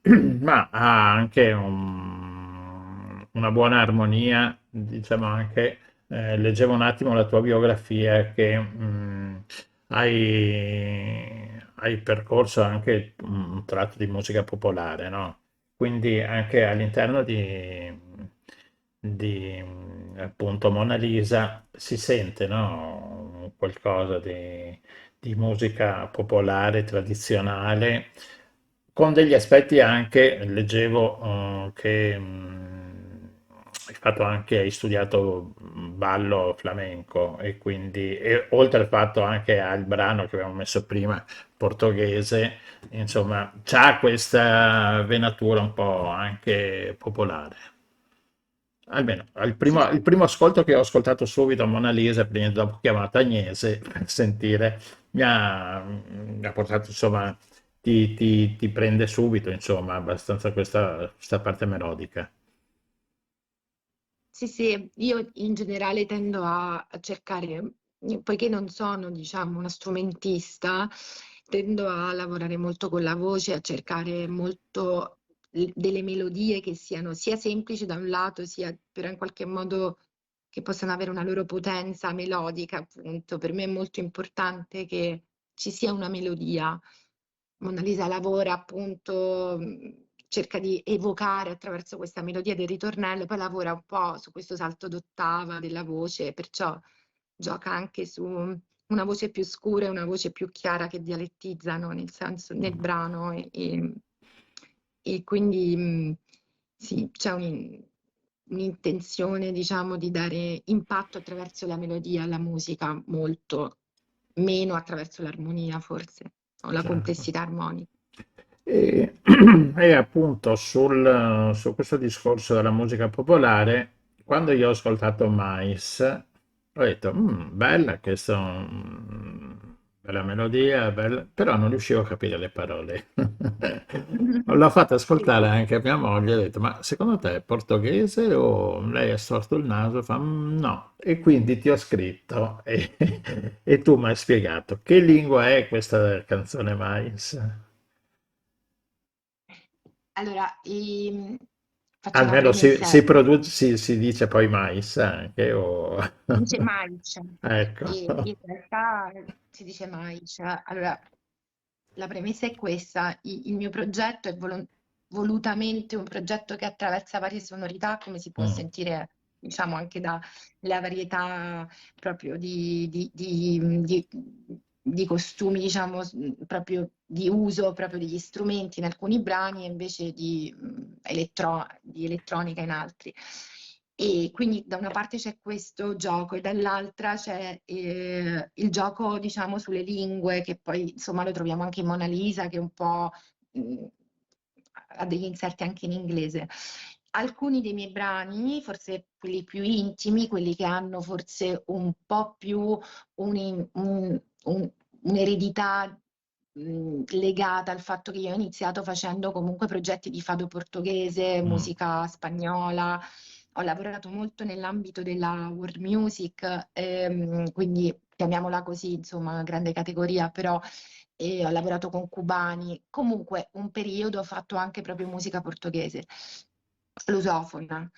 ma ha anche una buona armonia, diciamo anche, leggevo un attimo la tua biografia che hai percorso anche un tratto di musica popolare, no? Quindi anche all'interno di appunto Mona Lisa si sente, no? qualcosa di musica popolare, tradizionale, con degli aspetti anche, leggevo che hai studiato ballo flamenco e quindi, e oltre al fatto anche al brano che abbiamo messo prima, portoghese, insomma, c'ha questa venatura un po' anche popolare. Almeno Sì, il primo ascolto che ho ascoltato subito a Mona Lisa, prima dopo chiamato Agnese per sentire, mi ha portato, insomma, ti prende subito, insomma, abbastanza questa parte melodica. sì, sì, io in generale tendo a cercare, poiché non sono, diciamo, una strumentista, tendo a lavorare molto con la voce, a cercare molto delle melodie che siano sia semplici da un lato, sia però in qualche modo che possano avere una loro potenza melodica, appunto. Per me è molto importante che ci sia una melodia. Mona Lisa lavora appunto, cerca di evocare attraverso questa melodia del ritornello, poi lavora un po' su questo salto d'ottava della voce, perciò gioca anche su una voce più scura e una voce più chiara che dialettizzano nel senso, nel brano e quindi sì, c'è un'intenzione, diciamo, di dare impatto attraverso la melodia alla musica, molto meno attraverso l'armonia, forse, o la Certo. complessità armonica. E, e appunto su questo discorso della musica popolare, quando io ho ascoltato Mais, ho detto, bella questa, bella melodia, però non riuscivo a capire le parole. L'ho fatta ascoltare anche a mia moglie, ho detto, ma secondo te è portoghese o lei ha storto il naso? Fa, no. E quindi ti ho scritto e tu mi hai spiegato che lingua è questa canzone Mais? Allora, faccio una Almeno premessa. si dice poi mais anche, o... Si dice mais Ecco. e in realtà si dice mais. Allora, la premessa è questa, il mio progetto è volutamente un progetto che attraversa varie sonorità, come si può Mm, sentire, diciamo, anche dalla varietà proprio di costumi, diciamo, proprio di uso proprio degli strumenti in alcuni brani e invece di elettronica in altri. E quindi da una parte c'è questo gioco e dall'altra c'è il gioco, diciamo, sulle lingue, che poi insomma lo troviamo anche in Mona Lisa, che un po' mh, ha degli inserti anche in inglese. Alcuni dei miei brani, forse quelli più intimi, quelli che hanno forse un po' più un'eredità legata al fatto che io ho iniziato facendo comunque progetti di fado portoghese, mm, musica spagnola, ho lavorato molto nell'ambito della world music, quindi chiamiamola così, insomma, una grande categoria, però ho lavorato con cubani. Comunque un periodo ho fatto anche proprio musica portoghese, lusofona.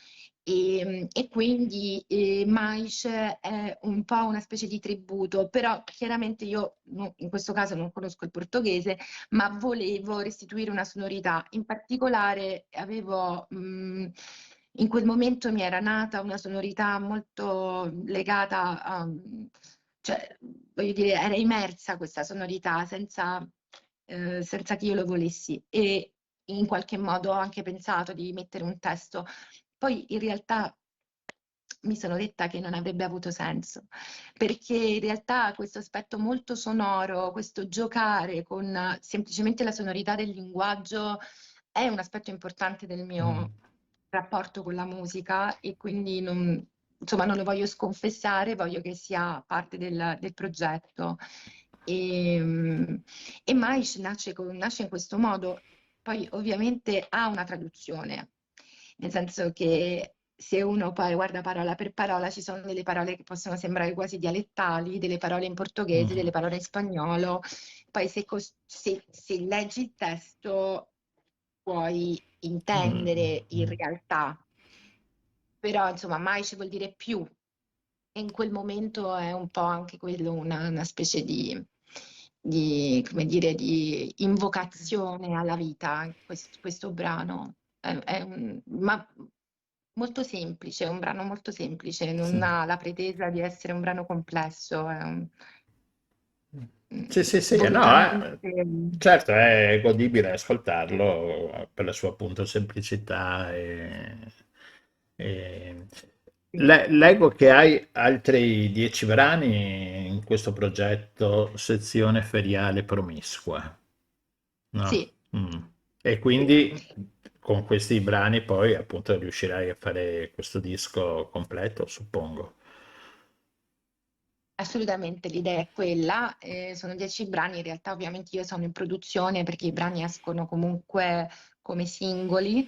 E quindi Mais è un po' una specie di tributo, però chiaramente io in questo caso non conosco il portoghese, ma volevo restituire una sonorità. In particolare in quel momento mi era nata una sonorità molto legata a, cioè, voglio dire, era immersa questa sonorità senza che io lo volessi e in qualche modo ho anche pensato di mettere un testo. Poi in realtà mi sono detta che non avrebbe avuto senso, perché in realtà questo aspetto molto sonoro, questo giocare con semplicemente la sonorità del linguaggio è un aspetto importante del mm. mio rapporto con la musica e quindi insomma, non lo voglio sconfessare, voglio che sia parte del progetto. E Mais nasce in questo modo, poi ovviamente ha una traduzione, nel senso che se uno poi guarda parola per parola, ci sono delle parole che possono sembrare quasi dialettali, delle parole in portoghese, Mm, delle parole in spagnolo, poi se leggi il testo puoi intendere in mm. realtà, però insomma mai ci vuol dire più e in quel momento è un po' anche quello una specie come dire, di invocazione alla vita, questo brano. Ma molto semplice, è un brano molto semplice, non Sì. ha la pretesa di essere un brano complesso, è Sì, sì, sì, no, volutamente. certo è godibile ascoltarlo per la sua appunto semplicità e- Sì. Leggo che hai altri 10 brani in questo progetto Sezione Feriale Promiscua, no? Sì, Mm. E sì. quindi con questi brani poi appunto riuscirai a fare questo disco completo, suppongo. Assolutamente, l'idea è quella, sono 10 brani, in realtà ovviamente io sono in produzione perché i brani escono comunque come singoli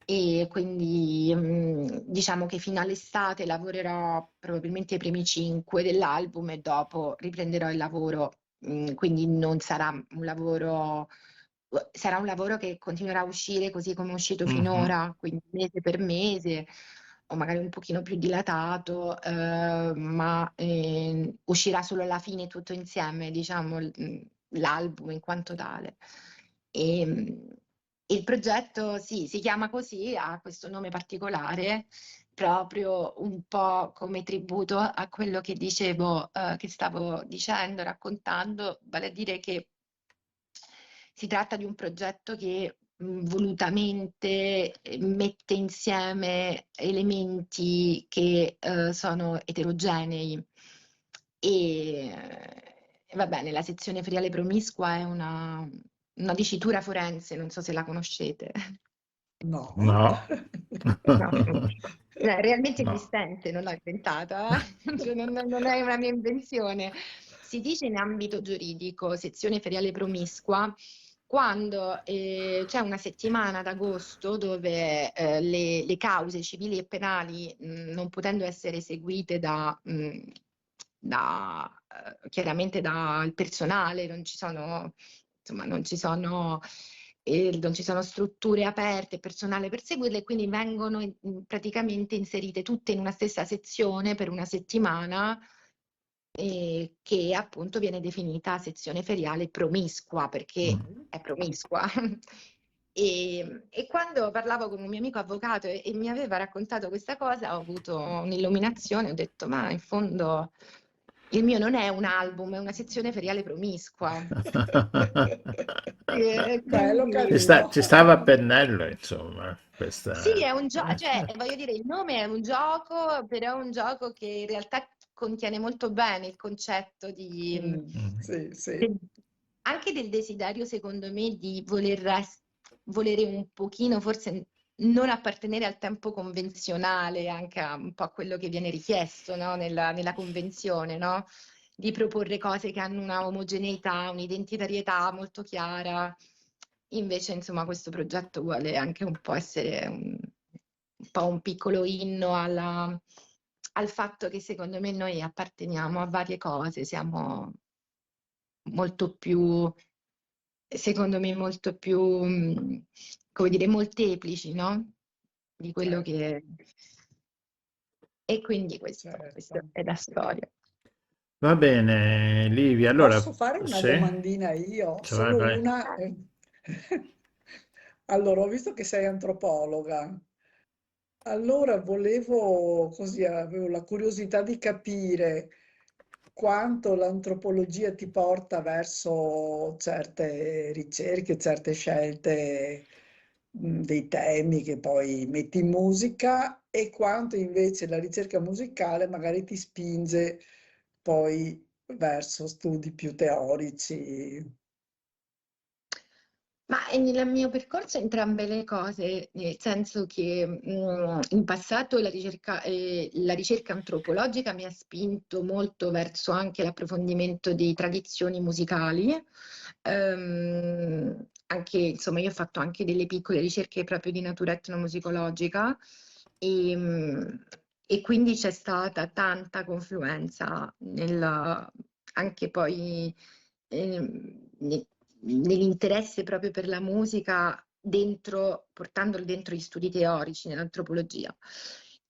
e quindi diciamo che fino all'estate lavorerò probabilmente i primi 5 dell'album e dopo riprenderò il lavoro, quindi non sarà un lavoro, sarà un lavoro che continuerà a uscire così come è uscito Mhm. finora, quindi mese per mese o magari un pochino più dilatato, ma uscirà solo alla fine tutto insieme, diciamo, l'album in quanto tale. E, il progetto sì, si chiama così, ha questo nome particolare, proprio un po' come tributo a quello che dicevo, che stavo dicendo, raccontando, vale a dire che si tratta di un progetto che volutamente mette insieme elementi che sono eterogenei e va bene, la sezione feriale promiscua è una dicitura forense, non so se la conoscete. No. No. No, è realmente No. esistente, non l'ho inventata, cioè non è una mia invenzione. Si dice in ambito giuridico, sezione feriale promiscua, quando c'è una settimana d'agosto dove le cause civili e penali, non potendo essere eseguite chiaramente dal personale, non ci sono, insomma, non ci sono strutture aperte, personale per seguirle, quindi vengono praticamente inserite tutte in una stessa sezione per una settimana, che appunto viene definita sezione feriale promiscua, perché Mm. è promiscua. E quando parlavo con un mio amico avvocato e mi aveva raccontato questa cosa, ho avuto un'illuminazione, ho detto, ma in fondo il mio non è un album, è una sezione feriale promiscua. E Bello, quindi Ci carino. stava a pennello, insomma, sì, questa... è un gioco, cioè voglio dire, il nome è un gioco, però è un gioco che in realtà contiene molto bene il concetto Mm. Sì, sì. del- anche del desiderio, secondo me, di volere un pochino, forse non appartenere al tempo convenzionale, anche un po' a quello che viene richiesto, no? Nella convenzione, no? Di proporre cose che hanno una omogeneità, un'identitarietà molto chiara. Invece, insomma, questo progetto vuole anche un po' essere un po' un piccolo inno al fatto che secondo me noi apparteniamo a varie cose, siamo molto più, secondo me, molto più, come dire, molteplici, no? Di quello Certo, che... E quindi questa certo. è la storia. Va bene, Livia, allora, Posso fare una sì, domandina io? cioè, vai, Solo vai. una. Allora, ho visto che sei antropologa. Allora volevo, così avevo la curiosità di capire quanto l'antropologia ti porta verso certe ricerche, certe scelte, dei temi che poi metti in musica e quanto invece la ricerca musicale magari ti spinge poi verso studi più teorici. Ma nel mio percorso entrambe le cose, nel senso che in passato la ricerca antropologica mi ha spinto molto verso anche l'approfondimento di tradizioni musicali. Anche, insomma, io ho fatto anche delle piccole ricerche proprio di natura etnomusicologica e quindi c'è stata tanta confluenza anche poi nell'interesse proprio per la musica portandolo dentro gli studi teorici nell'antropologia.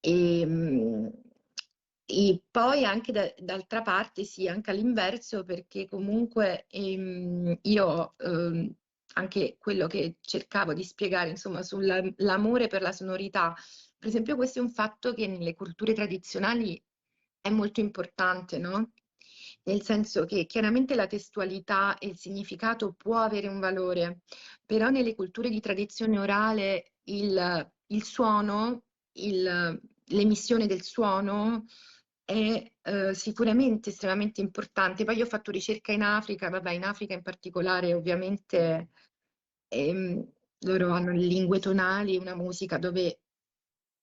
E, e poi anche d'altra parte sì, anche all'inverso, perché comunque io anche quello che cercavo di spiegare, insomma, sull'amore per la sonorità per esempio questo è un fatto che nelle culture tradizionali è molto importante, no? Nel senso che chiaramente la testualità e il significato può avere un valore, però nelle culture di tradizione orale il suono, l'emissione del suono è sicuramente estremamente importante. Poi io ho fatto ricerca in Africa, vabbè, in Africa in particolare ovviamente loro hanno le lingue tonali, una musica dove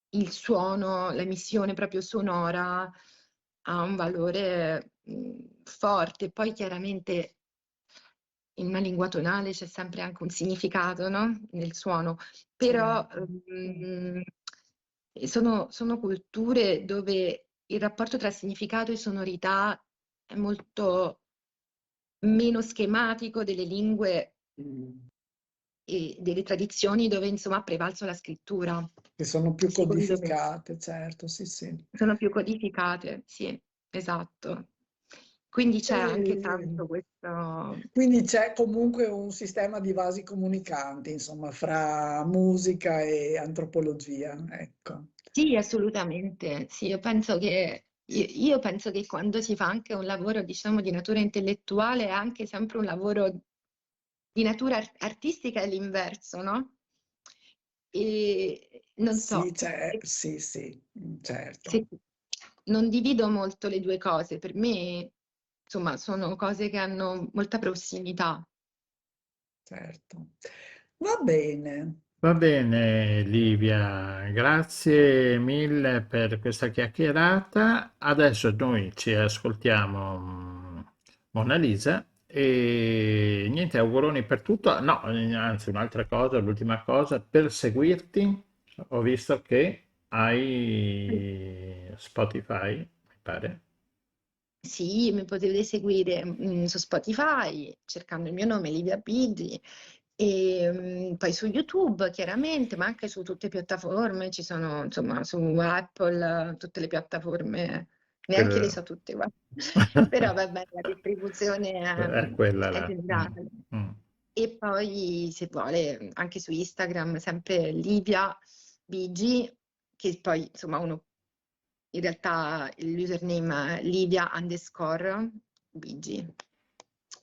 il suono, l'emissione proprio sonora ha un valore forte. Poi chiaramente in una lingua tonale c'è sempre anche un significato, no? Nel suono, però sono culture dove il rapporto tra significato e sonorità è molto meno schematico delle lingue e delle tradizioni dove insomma ha prevalso la scrittura. Che sono più Secondo me. codificate, certo, sì, sì. Sono più codificate, sì, esatto. Quindi c'è anche tanto questo. Quindi c'è comunque un sistema di vasi comunicanti, insomma, fra musica e antropologia, ecco. Sì, assolutamente. Sì, io penso che quando si fa anche un lavoro, diciamo, di natura intellettuale, è anche sempre un lavoro di natura artistica è l'inverso, no? E non so, Sì, sì, certo. se- non divido molto le due cose. Per me, insomma, sono cose che hanno molta prossimità. Certo. Va bene. Va bene, Livia, grazie mille per questa chiacchierata. Adesso noi ci ascoltiamo Mona Lisa e niente, auguroni per tutto. No, anzi, un'altra cosa, l'ultima cosa, per seguirti ho visto che hai Spotify, mi pare. Sì, mi potete seguire su Spotify cercando il mio nome, Livia Bigi, e poi su YouTube chiaramente, ma anche su tutte le piattaforme, ci sono insomma su Apple, tutte le piattaforme, neanche le so tutte, guarda. Però vabbè, la distribuzione È quella è là. generale. Mm. E poi se vuole anche su Instagram, sempre Livia Bigi, che poi insomma uno in realtà l'username è Livia_Bigi,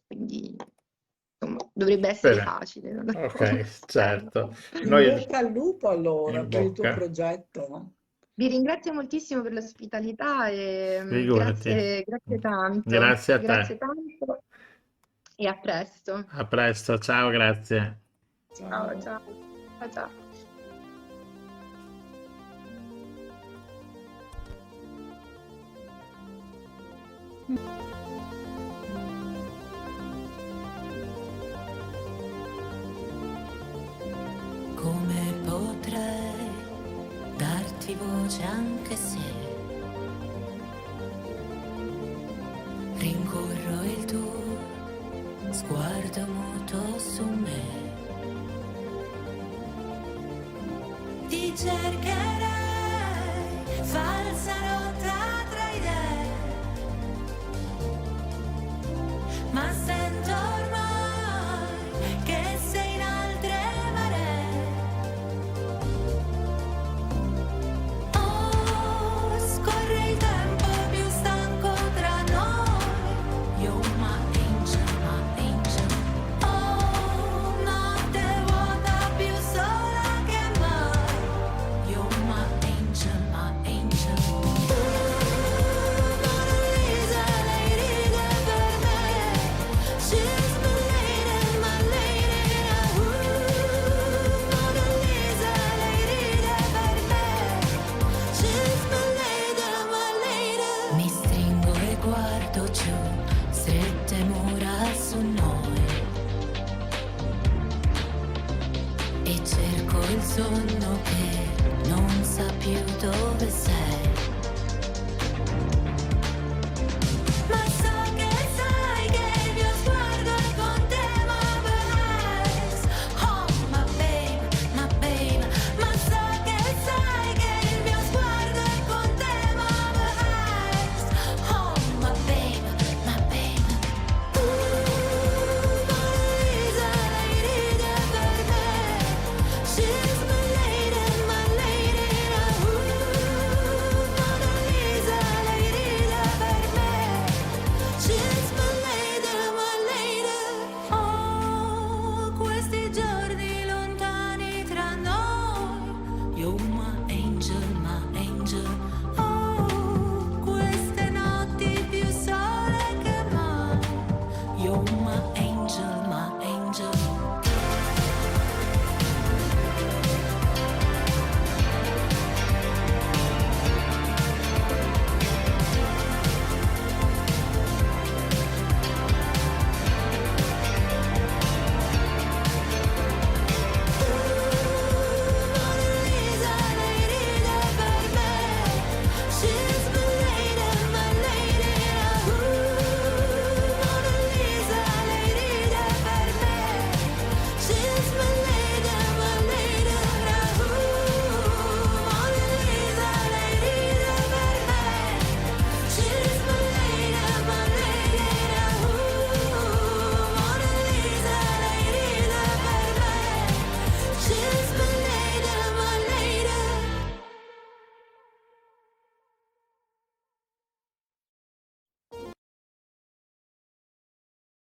quindi insomma, dovrebbe essere Bene. facile. Non lo so. Ok, certo. In Noi bocca al lupo allora in per il tuo bocca. progetto. Vi ringrazio moltissimo per l'ospitalità e Figurati. grazie tanto. Grazie a te. Grazie tanto e a presto. A presto, ciao, grazie. Ciao, ciao. Ciao, ciao. Come potrei darti voce anche se rincorro il tuo sguardo muto su me. Ti cercherei, falsa rotta tra idee, ma sento ormai che sei in altre maree. Oh, scorre il tempo più stanco tra noi. You're my angel, my angel. Oh, notte vuota più sola che mai. You're my angel, my angel. Mona Lisa, lei ride per me. She's my lady, my lady. Mona Lisa, lei ride per me. She's my lady, my lady. Mi stringo e guardo giù, strette mura su noi. E cerco il sonno che non sa più dove sei. Ma so che sai che il mio sguardo è con te, my eyes. Oh, my babe, ma so che sai che il mio sguardo è con te, my eyes. Oh, my babe. Mona Lisa, lei ride per me. She's my lady, my lady.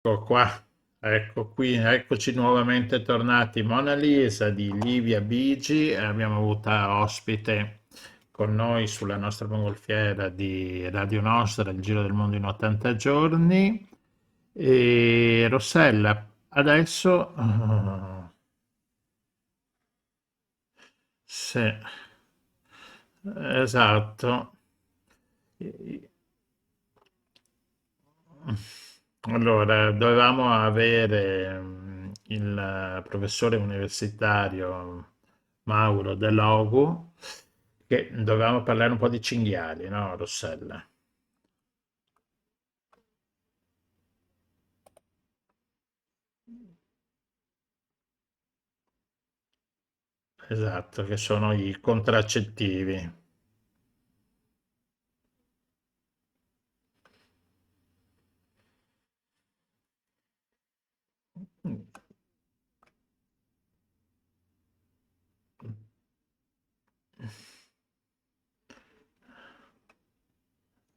Ecco qua, ecco qui, eccoci nuovamente tornati. Mona Lisa di Livia Bigi, abbiamo avuto ospite con noi sulla nostra mongolfiera di Radio Nostra, il Giro del Mondo in 80 giorni. E Rossella, adesso sì, esatto. Allora, dovevamo avere il professore universitario Mauro De Logu, che dovevamo parlare un po' di cinghiali, no, Rossella? Esatto, che sono i contraccettivi.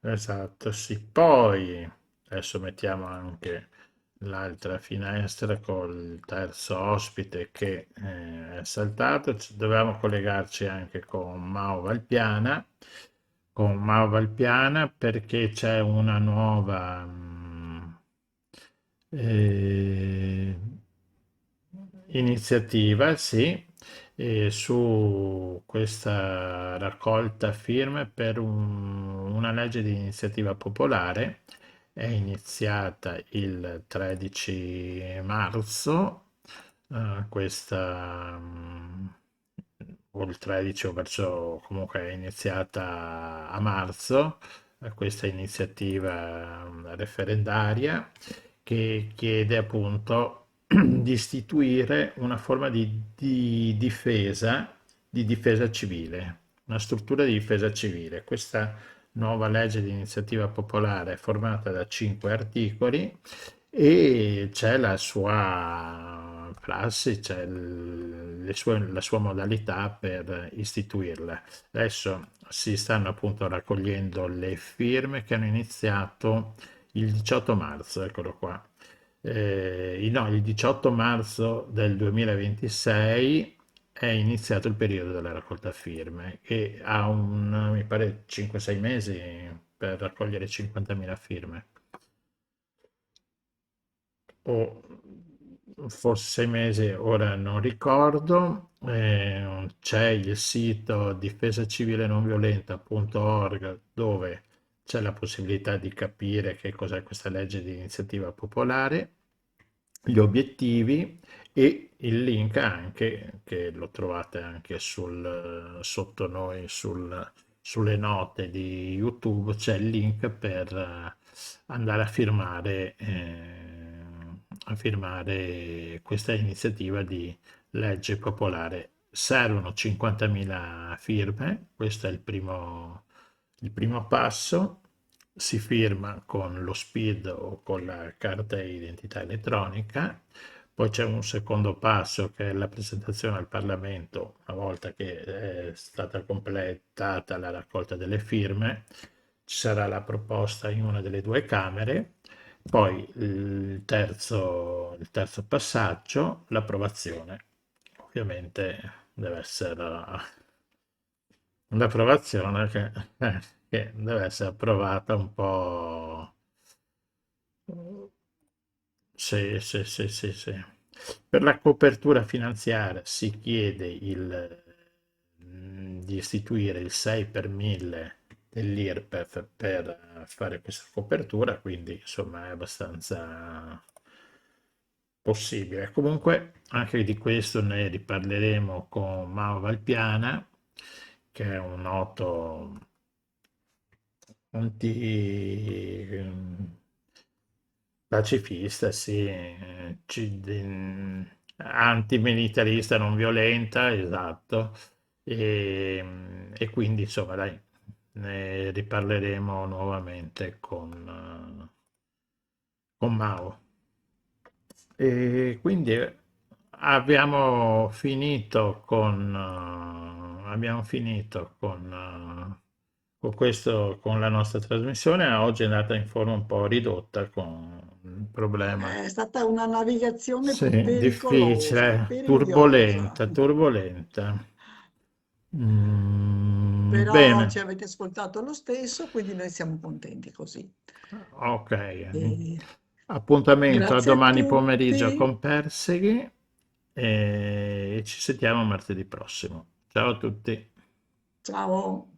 Esatto, sì. Poi adesso mettiamo anche l'altra finestra col terzo ospite che è saltato. Dovevamo collegarci anche con Mao Valpiana perché c'è una nuova eh, iniziativa, sì, su questa raccolta firme per una legge di iniziativa popolare. È iniziata il 13 marzo, questa, o il 13 o verso, comunque è iniziata a marzo, questa iniziativa referendaria che chiede appunto di istituire una forma di difesa civile, una struttura di difesa civile. Questa nuova legge di iniziativa popolare è formata da 5 articoli e c'è la sua prassi, c'è la sua modalità per istituirla. Adesso si stanno appunto raccogliendo le firme che hanno iniziato il 18 marzo, eccolo qua. No, il 18 marzo del 2026 è iniziato il periodo della raccolta firme e ha mi pare 5-6 mesi per raccogliere 50.000 firme. O forse 6 mesi, ora non ricordo. C'è il sito difesacivilenonviolenta.org dove c'è la possibilità di capire che cos'è questa legge di iniziativa popolare, gli obiettivi e il link anche, che lo trovate anche sotto noi sulle note di YouTube, c'è il link per andare a firmare questa iniziativa di legge popolare. Servono 50.000 firme, questo è il primo passo. Si firma con lo SPID o con la carta d'identità elettronica. Poi c'è un secondo passo che è la presentazione al Parlamento, una volta che è stata completata la raccolta delle firme, ci sarà la proposta in una delle due Camere, poi il terzo passaggio, l'approvazione. Ovviamente deve essere l'approvazione che deve essere approvata un po'. Sì, sì, sì, sì, sì. Per la copertura finanziaria si chiede di istituire il 6 per 1000 dell'IRPEF per fare questa copertura, quindi insomma è abbastanza possibile. Comunque anche di questo ne riparleremo con Mao Valpiana, che è un noto pacifista, sì, antimilitarista non violenta, esatto, e quindi insomma dai, ne riparleremo nuovamente con Mao. E quindi abbiamo finito con questo, con la nostra trasmissione. Oggi è andata in forma un po' ridotta il problema. È stata una navigazione Sì, pericolosa, difficile, perigliosa. turbolenta. Però Bene, ci avete ascoltato lo stesso, quindi noi siamo contenti così. ok. E Appuntamento a grazie a domani pomeriggio tutti. con Perseghi e ci sentiamo martedì prossimo. Ciao a tutti. Ciao.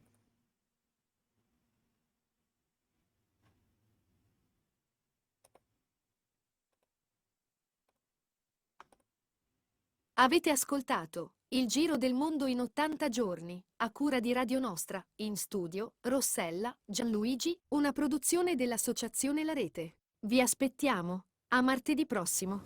Avete ascoltato Il Giro del Mondo in 80 giorni, a cura di Radio Nostra, in studio, Rossella, Gianluigi, una produzione dell'Associazione La Rete. Vi aspettiamo. A martedì prossimo.